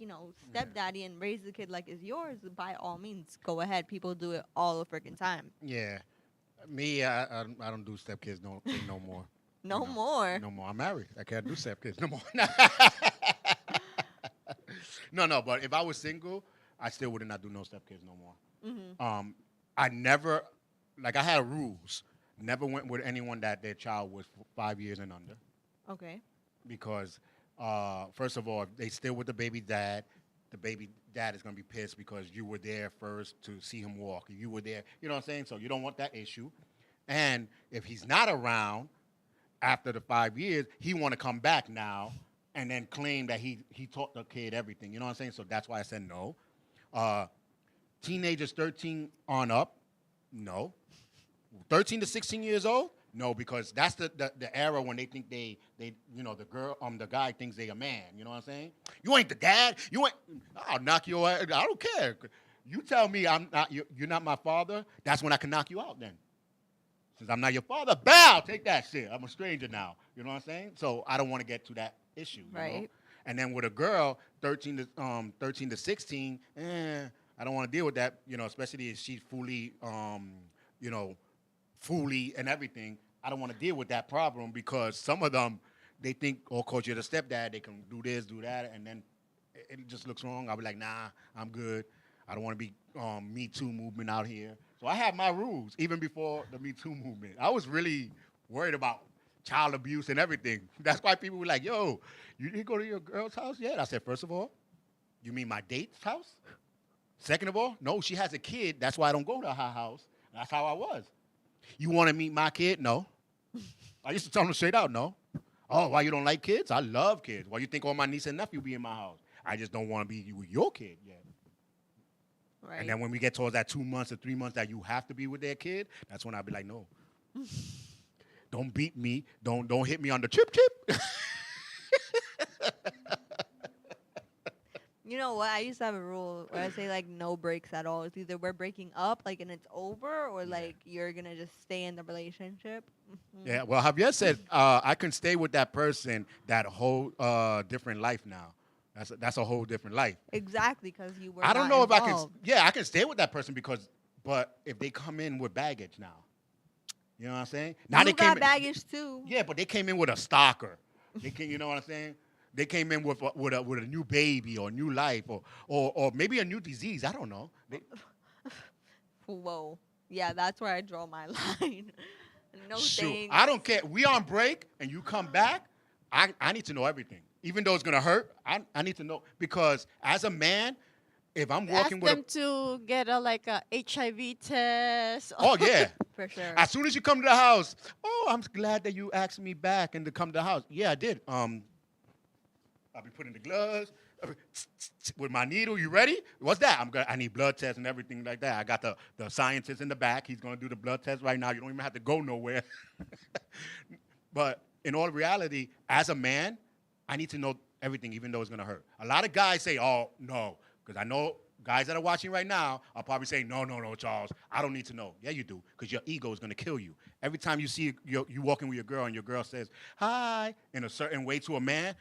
stepdaddy and raise the kid like it's yours, by all means, go ahead. People do it all the freaking time. Yeah. Me, I don't do stepkids no more. No No. more. No more. I'm married. I can't do stepkids no more. No, but if I was single, I still would not do no stepkids no more. Mm-hmm. I never, like I had rules. Never went with anyone that their child was 5 years and under. Okay. Because first of all, if they still with the baby dad is gonna be pissed because you were there first to see him walk. You were there, you know what I'm saying? So you don't want that issue. And if he's not around after the 5 years, he want to come back now and then claim that he taught the kid everything. You know what I'm saying? So that's why I said no. Teenagers 13 on up, no. 13 to 16 years old, no, because that's the era when they think they you know, the guy thinks they a man. You know what I'm saying? You ain't the dad. I'll knock your ass. I don't care. You tell me you're not my father. That's when I can knock you out. Then, since I'm not your father, bow, take that shit. I'm a stranger now. You know what I'm saying? So I don't want to get to that issue. Right. You know? And then with a girl, 13 to 16, I don't want to deal with that. You know, especially if she's fully, you know, fully and everything. I don't want to deal with that problem because some of them, they think, oh, coach, you're the stepdad. They can do this, do that, and then it just looks wrong. I'll be like, nah, I'm good. I don't want to be Me Too movement out here. So I have my rules even before the Me Too movement. I was really worried about child abuse and everything. That's why people were like, yo, you didn't go to your girl's house yet? I said, first of all, you mean my date's house? Second of all, no, she has a kid. That's why I don't go to her house. That's how I was. You want to meet my kid? No. I used to tell them straight out, no. Oh, why you don't like kids? I love kids. Why you think all my niece and nephew be in my house? I just don't want to be with your kid yet. Right. And then when we get towards that 2 months or 3 months that you have to be with their kid, that's when I'll be like, no. Don't beat me. Don't hit me on the chip. You know what? I used to have a rule where I say like no breaks at all. It's either we're breaking up, like, and it's over, or like you're gonna just stay in the relationship. Yeah. Well, Javier said I can stay with that person that whole different life now. That's a whole different life. Exactly, because you were. I don't not know involved. if I can. Yeah, I can stay with that person but if they come in with baggage now, you know what I'm saying? Now You they got came baggage too. Yeah, but they came in with a stalker. They came, you know what I'm saying? They came in with a new baby or a new life or maybe a new disease. I don't know. Whoa. Yeah, that's where I draw my line. No Shoot, thanks. I don't care. We on break and you come back. I need to know everything, even though it's gonna hurt. I need to know because as a man, if I'm Ask working with them to get a HIV test. oh yeah. For sure. As soon as you come to the house, oh, I'm glad that you asked me back and to come to the house. Yeah, I did. I'll be putting the gloves with my needle. You ready? What's that? I need blood tests and everything like that. I got the scientist in the back. He's gonna do the blood test right now. You don't even have to go nowhere. But in all reality, as a man, I need to know everything, even though it's gonna hurt. A lot of guys say, "Oh no," because I know guys that are watching right now are probably saying, no, Charles, I don't need to know. Yeah, you do, because your ego is going to kill you. Every time you see you walking with your girl and your girl says, hi, in a certain way to a man,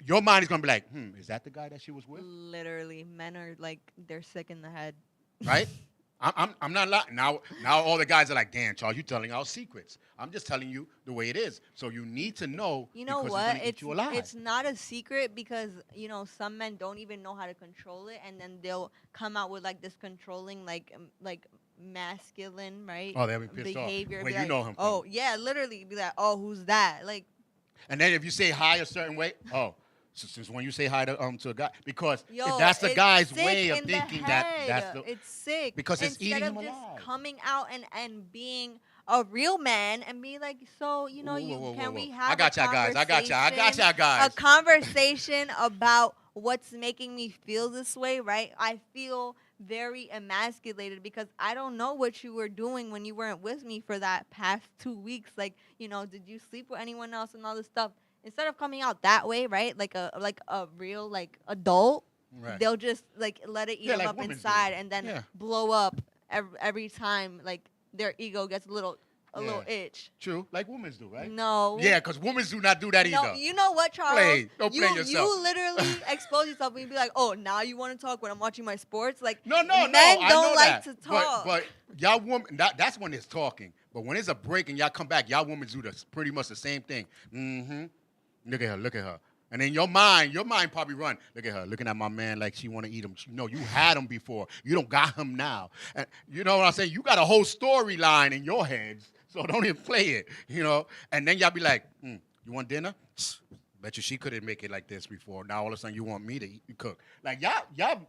your mind is going to be like, is that the guy that she was with? Literally, men are like, they're sick in the head. Right? I'm not lying. Now all the guys are like, damn, Charles, you telling our secrets. I'm just telling you the way it is. So you need to know. You know because what? It's gonna eat you alive. It's not a secret because, you know, some men don't even know how to control it, and then they'll come out with like this controlling, like masculine, right? Oh, they'll be pissed behavior. off. Where Be you like, know him from. Oh, yeah, literally be like, oh, who's that? Like, And then if you say hi a certain way, since when you say hi to a guy, because yo, if that's the it's guy's sick way of in the thinking head. that's the It's sick. because it's Instead eating of him just alive. coming out and being a real man and be like, so, you know, Whoa. we have I got y'all guys. I got y'all guys. a conversation about what's making me feel this way, right? I feel very emasculated because I don't know what you were doing when you weren't with me for that past 2 weeks. Like, you know, did you sleep with anyone else and all this stuff? Instead of coming out that way, right? Like a real like adult, Right. they'll just like let it eat them like up women do. inside and then Yeah. blow up every time like their ego gets a little itch. True, like women do, right? No. Yeah, because women do not do that No, either. you know what, Charles? Don't you, play yourself. You literally expose yourself and you be like, oh, now you want to talk when I'm watching my sports? Like, No, men I don't know like that. to talk. But y'all women, that's when it's talking. But when it's a break and y'all come back, y'all women do pretty much the same thing. Mm-hmm. Look at her. And in your mind probably run. Look at her, looking at my man like she want to eat him. No, you had him before. You don't got him now. And you know what I'm saying? You got a whole storyline in your heads, so don't even play it, you know? And then y'all be like, you want dinner? Bet you she couldn't make it like this before. Now all of a sudden you want me to cook. Like y'all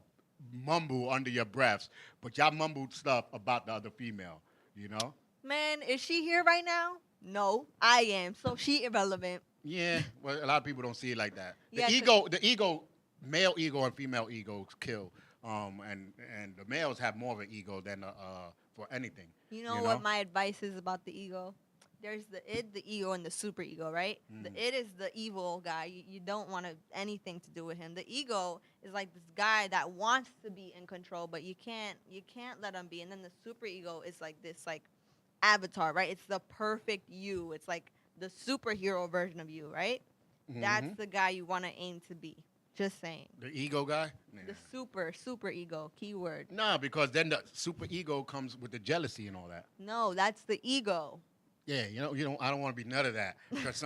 mumble under your breaths, but y'all mumbled stuff about the other female, you know? Man, is she here right now? No, I am. So she irrelevant. Yeah, well, a lot of people don't see it like that. The Yeah, ego, male ego and female egos kill. And the males have more of an ego than for anything. You know what my advice is about the ego? There's the id, the ego, and the super ego, right? The id is the evil guy. You don't want anything to do with him. The ego is like this guy that wants to be in control, but you can't let him be. And then the super ego is like this like avatar, right? It's the perfect you. It's like the superhero version of you, right? That's the guy you want to aim to be. Just saying. The ego guy? Yeah. The super ego, keyword. No, because then the super ego comes with the jealousy and all that. No, that's the ego. Yeah, you don't. I don't want to be none of that. Because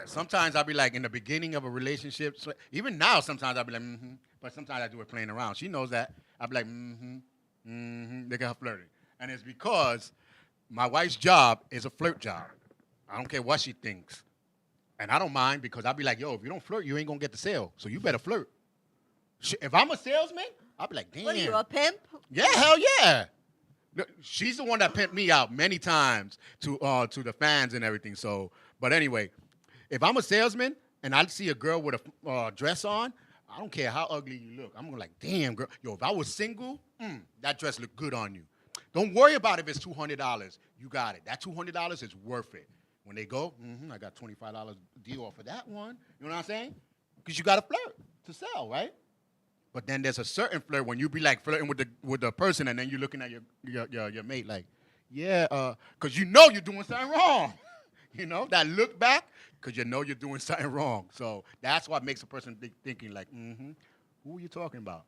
sometimes I'll be like in the beginning of a relationship. So even now, sometimes I'll be like, but sometimes I do it playing around. She knows that. I'll be like, look at her flirting, and it's because my wife's job is a flirt job. I don't care what she thinks, and I don't mind because I'll be like, yo, if you don't flirt, you ain't gonna get the sale. So you better flirt. If I'm a salesman, I'll be like, damn. What are you, a pimp? Yeah, hell yeah. She's the one that pimped me out many times to the fans and everything. So, but anyway, if I'm a salesman and I see a girl with a dress on, I don't care how ugly you look. I'm gonna like, damn, girl. Yo, if I was single, that dress look good on you. Don't worry about if it's $200. You got it. That $200 is worth it. When they go, I got $25 deal off of that one. You know what I'm saying? Because you got to flirt to sell, right? But then there's a certain flirt when you be like flirting with the person, and then you're looking at your mate like, yeah, because you know you're doing something wrong. You know that look back because you know you're doing something wrong. So that's what makes a person thinking like, who are you talking about?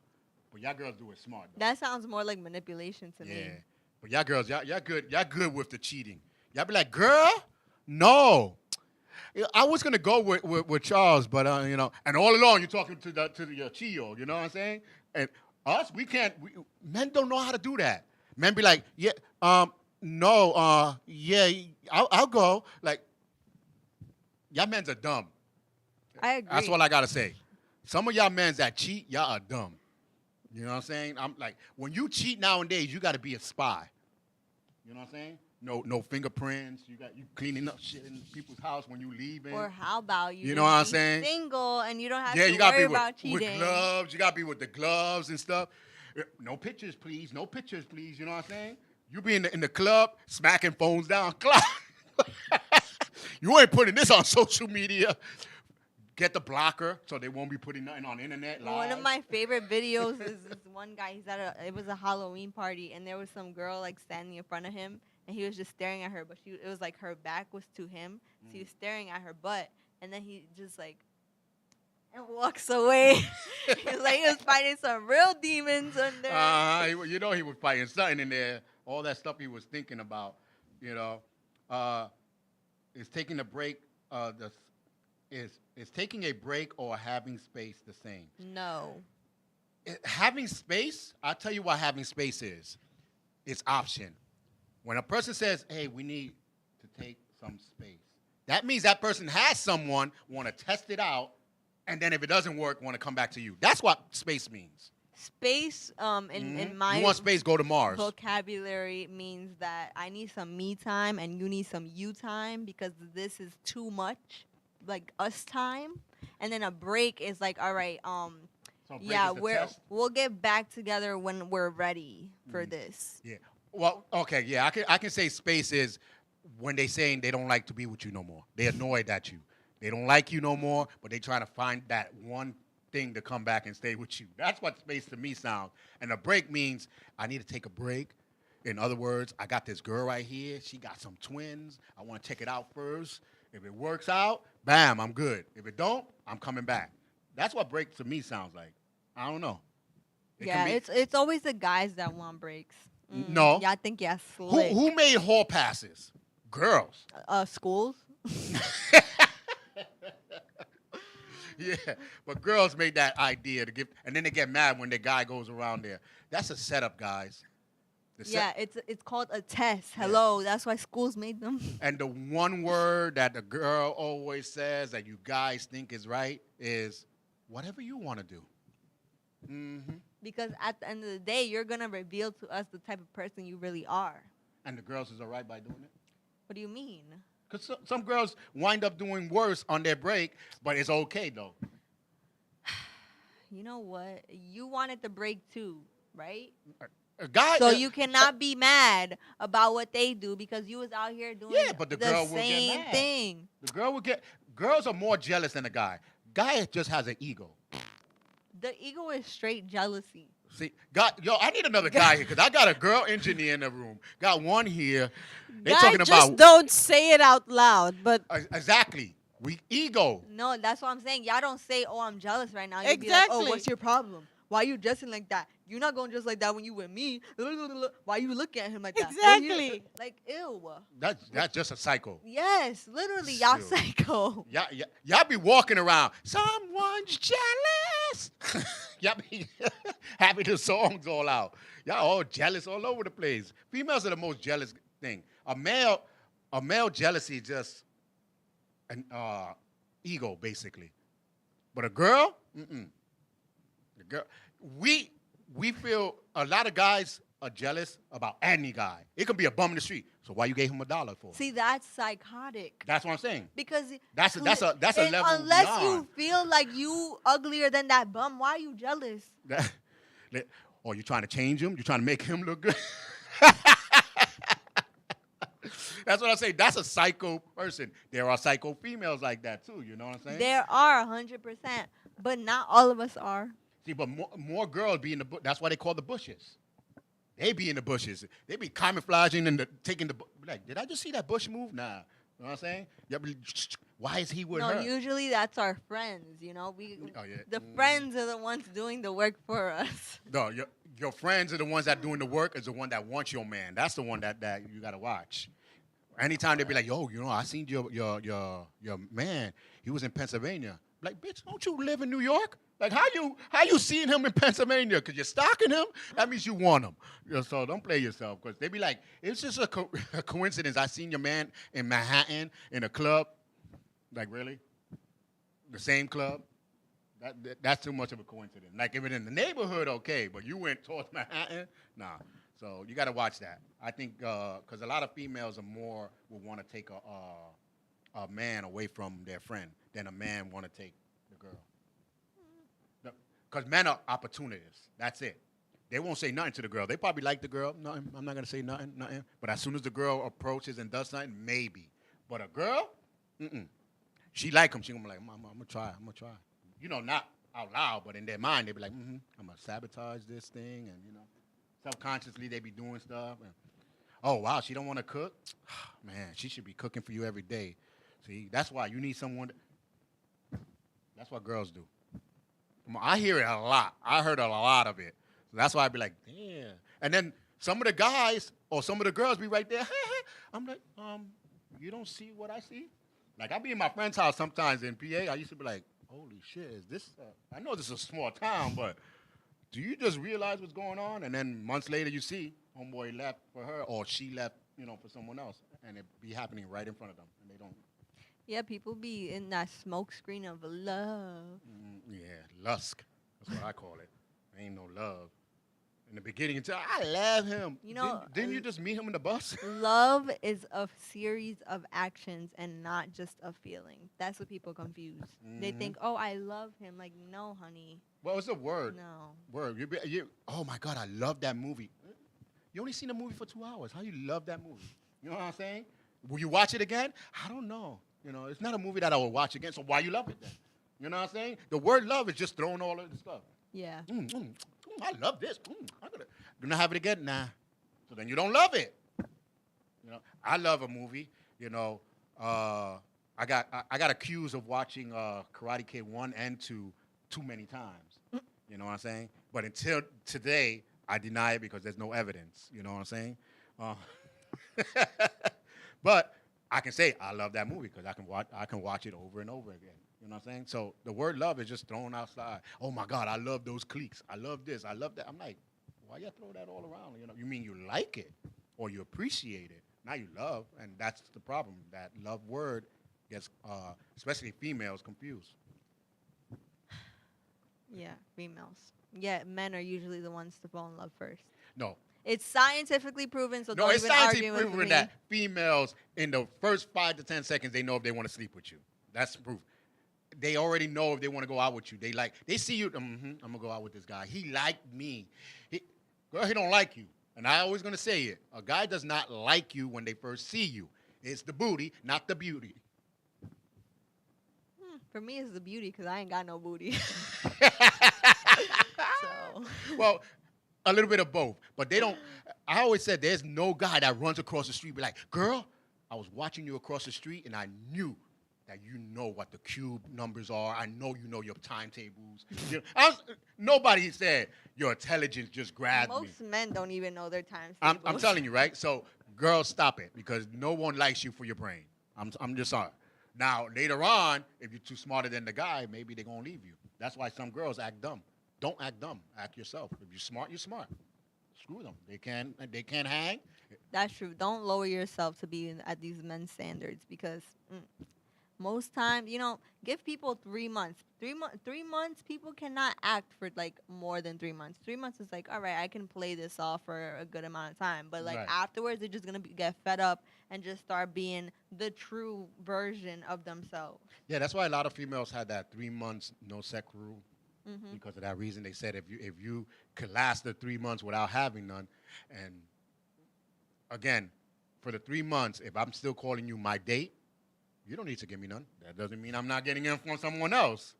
But y'all girls do it smart. Though. That sounds more like manipulation to me. Yeah, but y'all girls, y'all good. Y'all good with the cheating. Y'all be like, girl, no. I was gonna go with Charles, but you know, and all along you're talking to your Chio, you know what I'm saying? And us, men don't know how to do that. Men be like, yeah, no, yeah, I'll go. Like, y'all men's are dumb. I agree. That's all I gotta say. Some of y'all men's that cheat, y'all are dumb. You know what I'm saying? I'm like, when you cheat nowadays, you gotta be a spy. You know what I'm saying? No fingerprints. You cleaning up shit in people's house when you leaving. Or how about you? You know what I'm saying? Single and you don't have you to gotta worry be about with cheating. gloves. You gotta be with the gloves and stuff. No pictures, please. No pictures, please. You know what I'm saying? You be in the club smacking phones down. You ain't putting this on social media. Get the blocker so they won't be putting nothing on the internet. Live. One of my favorite videos is this one guy. It was a Halloween party, and there was some girl like standing in front of him, and he was just staring at her. But it was like her back was to him, so he was staring at her butt, and then he just like and walks away. He was fighting some real demons in there. You know he was fighting something in there. All that stuff he was thinking about, you know, is taking a break. Is taking a break or having space the same? No. Having space, I'll tell you what having space is. It's option. When a person says, hey, we need to take some space, that means that person has someone, want to test it out, and then if it doesn't work, want to come back to you. That's what space means. Space, in my you want space, go to Mars. vocabulary means that I need some me time and you need some you time because this is too much. Like us time, and then a break is like, all right, we'll get back together when we're ready for this. Yeah. Well, okay, yeah, I can say space is when they saying they don't like to be with you no more. They're annoyed at you. They don't like you no more, but they trying to find that one thing to come back and stay with you. That's what space to me sounds. And a break means I need to take a break. In other words, I got this girl right here. She got some twins. I want to check it out first. If it works out, bam, I'm good. If it don't, I'm coming back. That's what break to me sounds like. I don't know. It's always the guys that want breaks. No. Yeah, I think slick. Who made hall passes? Girls. Schools. Yeah, but girls made that idea to give, and then they get mad when the guy goes around there. That's a setup, guys. Yeah, it's called a test. Hello, that's why schools made them. And the one word that the girl always says that you guys think is right is, whatever you want to do. Mm-hmm. Because at the end of the day, you're gonna reveal to us the type of person you really are. And the girls is all right by doing it? What do you mean? Because some girls wind up doing worse on their break, but it's okay, though. You know what? You wanted the break too, right? A guy, So you cannot be mad about what they do because you was out here doing but the girl will get same mad. thing. The girl will get. Girls are more jealous than a guy. Guy just has an ego. The ego is straight jealousy. See, I need another guy here because I got a girl engineer in the room. Got one here. They Guy, talking just about don't say it out loud. But exactly. We ego. No, that's what I'm saying. Y'all don't say, "Oh, I'm jealous right now." You be like, "Oh, Exactly. what's your problem? Why you dressing like that? You're not going just like that when you with me. Why you looking at him like that?" Exactly. Like, ew. That's just a psycho. Yes, literally, y'all Ew. psycho. Y'all be walking around. Someone's jealous. Y'all be having the songs all out. Y'all all jealous all over the place. Females are the most jealous thing. A male jealousy is just an ego, basically. But a girl, the girl, we feel a lot of guys are jealous about any guy. It could be a bum in the street. So why you gave him $1 for? See, that's psychotic. That's what I'm saying. Because That's a level unless beyond. you feel like you uglier than that bum, why are you jealous? Or you trying to change him? You trying to make him look good? That's what I say. That's a psycho person. There are psycho females like that too. You know what I'm saying? There are 100%, but not all of us are. See, but more girls be in the bush. That's why they call the bushes. They be in the bushes. They be camouflaging and taking the like. Did I just see that bush move? Nah. You know what I'm saying? Why is he with her? No, usually that's our friends. You know, Oh, yeah. the friends are the ones doing the work for us. No, your friends are the ones that doing the work. Is the one that wants your man. That's the one that you gotta watch. Anytime they be like, yo, you know, I seen your man. He was in Pennsylvania. Like, bitch, don't you live in New York? Like, how you seeing him in Pennsylvania? Because you're stalking him? That means you want him. You know, so don't play yourself. Because they be like, it's just a coincidence. I seen your man in Manhattan in a club. Like, really? The same club? That's too much of a coincidence. Like, if it's in the neighborhood, okay. But you went towards Manhattan? Nah. So you got to watch that. I think because a lot of females will want to take a man away from their friend than a man want to take the girl. Because men are opportunists. That's it. They won't say nothing to the girl. They probably like the girl. Nothing. I'm not going to say nothing. But as soon as the girl approaches and does something, maybe. But a girl, she like him. She going to be like, I'm going to try. You know, not out loud, but in their mind, they be like, I'm going to sabotage this thing. And, you know, subconsciously they be doing stuff. And, oh, wow, she don't want to cook? Man, she should be cooking for you every day. See, that's why you need someone. That's what girls do. I hear it a lot. I heard a lot of it. So that's why I be like, damn. And then some of the guys or some of the girls be right there. I'm like, you don't see what I see? Like, I be in my friend's house sometimes in PA. I used to be like, holy shit, is this? I know this is a small town, but do you just realize what's going on? And then months later, you see homeboy left for her or she left, you know, for someone else. And it be happening right in front of them. And they don't. Yeah, people be in that smoke screen of love. Yeah, lust. That's what I call it. Ain't no love. In the beginning, until I love him. You know, didn't you just meet him in the bus? Love is a series of actions and not just a feeling. That's what people confuse. They think, oh, I love him. Like, no, honey. Well, it's a word. No. Word. Oh, my God, I love that movie. You only seen the movie for 2 hours. How you love that movie? You know what I'm saying? Will you watch it again? I don't know. You know, it's not a movie that I will watch again, so why you love it then? You know what I'm saying? The word love is just throwing all of the stuff. Yeah. I love this. I'm gonna have it again? Nah. So then you don't love it. You know, I love a movie. You know, I got accused of watching Karate Kid 1 and 2 too many times. You know what I'm saying? But until today, I deny it because there's no evidence. You know what I'm saying? But I can say I love that movie because I can watch it over and over again. You know what I'm saying? So the word love is just thrown outside. Oh my God, I love those cliques. I love this. I love that. I'm like, why you throw that all around? You know, you mean you like it or you appreciate it? Now you love, and that's the problem. That love word gets, especially females, confused. Yeah, females. Yeah, men are usually the ones to fall in love first. No, It's scientifically proven, so no, don't it's even argue scientifically with proven me. that females in the first 5 to 10 seconds they know if they want to sleep with you. That's proof. They already know if they want to go out with you. They see you. I'm gonna go out with this guy. He liked me. Girl, he don't like you. And I always gonna say it. A guy does not like you when they first see you. It's the booty, not the beauty. For me, it's the beauty because I ain't got no booty. So Well, a little bit of both. But they don't. I always said there's no guy that runs across the street be like, girl, I was watching you across the street and I knew that you know what the cube numbers are. I know you know your timetables. Nobody said your intelligence just grabbed me. most men don't even know their times. I'm telling you, right? So, girls, stop it because no one likes you for your brain. I'm just sorry. Now, later on, if you're too smarter than the guy, maybe they're going to leave you. That's why some girls act dumb. Don't act dumb. Act yourself. If you're smart, you're smart. Screw them. They can't hang. That's true. Don't lower yourself to be at these men's standards because most times, give people 3 months. 3 months, people cannot act for like more than 3 months. 3 months is like, all right, I can play this off for a good amount of time. But like Right. afterwards, they're just gonna get fed up and just start being the true version of themselves. Yeah, that's why a lot of females had that 3 months no sex rule. Mm-hmm. Because of that reason, they said if you could last the 3 months without having none, and again, for the 3 months, if I'm still calling you my date, you don't need to give me none. That doesn't mean I'm not getting in from someone else.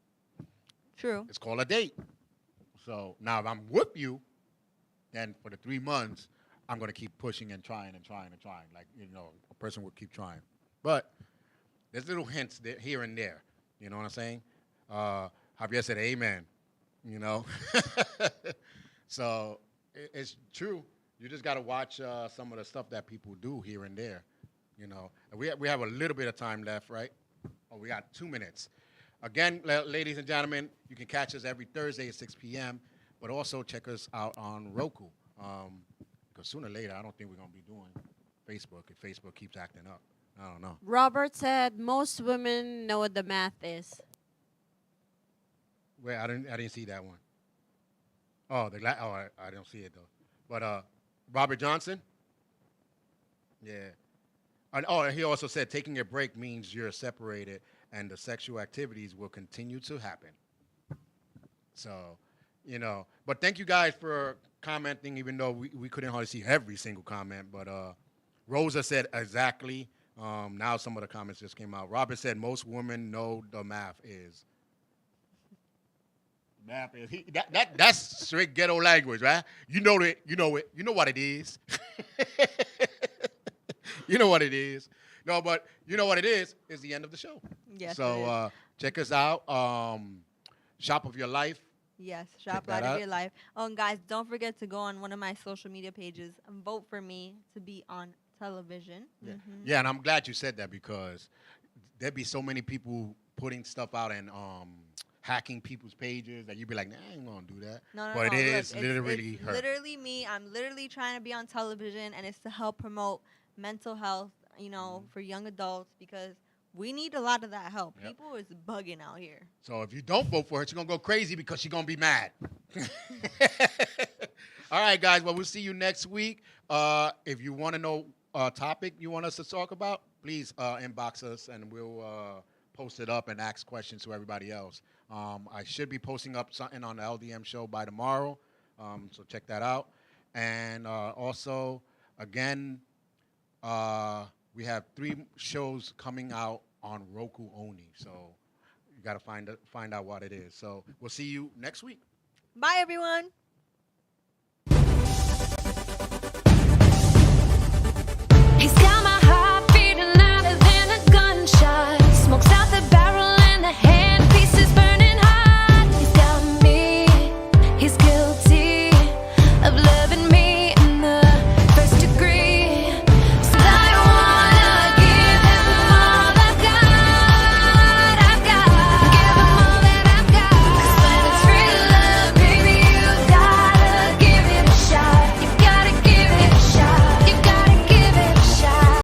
True. It's called a date. So now if I'm with you, then for the 3 months, I'm gonna keep pushing and trying and trying and trying. Like a person would keep trying. But there's little hints here and there. You know what I'm saying? Javier said, "Amen." So it's true. You just gotta watch some of the stuff that people do here and there. And we have a little bit of time left, right? Oh, we got 2 minutes. Again, ladies and gentlemen, you can catch us every Thursday at 6 p.m., but also check us out on Roku. Because sooner or later, I don't think we're going to be doing Facebook if Facebook keeps acting up. I don't know. Robert said most women know what the math is. Wait, I didn't see that one. Oh, I don't see it, though. But Robert Johnson? Yeah. And he also said taking a break means you're separated and the sexual activities will continue to happen. So, but thank you guys for commenting, even though we couldn't hardly see every single comment. But Rosa said exactly. Now some of the comments just came out. Robert said most women know the math is. Math is. That's straight ghetto language, right? You know it. You know it. You know what it is. You know what it is. No, but you know what it is the end of the show. Yes. So check us out. Shop of Your Life. Yes, shop that out of out. your life. Oh, and guys, don't forget to go on one of my social media pages and vote for me to be on television. Yeah. Mhm. Yeah, and I'm glad you said that because there'd be so many people putting stuff out and hacking people's pages that you'd be like, nah, I ain't gonna do that. No, But no. it Look, is literally it's her. literally me. I'm literally trying to be on television, and it's to help promote mental health, for young adults because we need a lot of that help. Yep. People is bugging out here. So if you don't vote for her, she's gonna go crazy because she's gonna be mad. All right, guys. Well, we'll see you next week. If you want to know a topic you want us to talk about, please inbox us and we'll post it up and ask questions to everybody else. I should be posting up something on the LDM show by tomorrow, so check that out. And also, again, we have 3 shows coming out on Roku only, so you got to find out what it is. So we'll see you next week. Bye, everyone.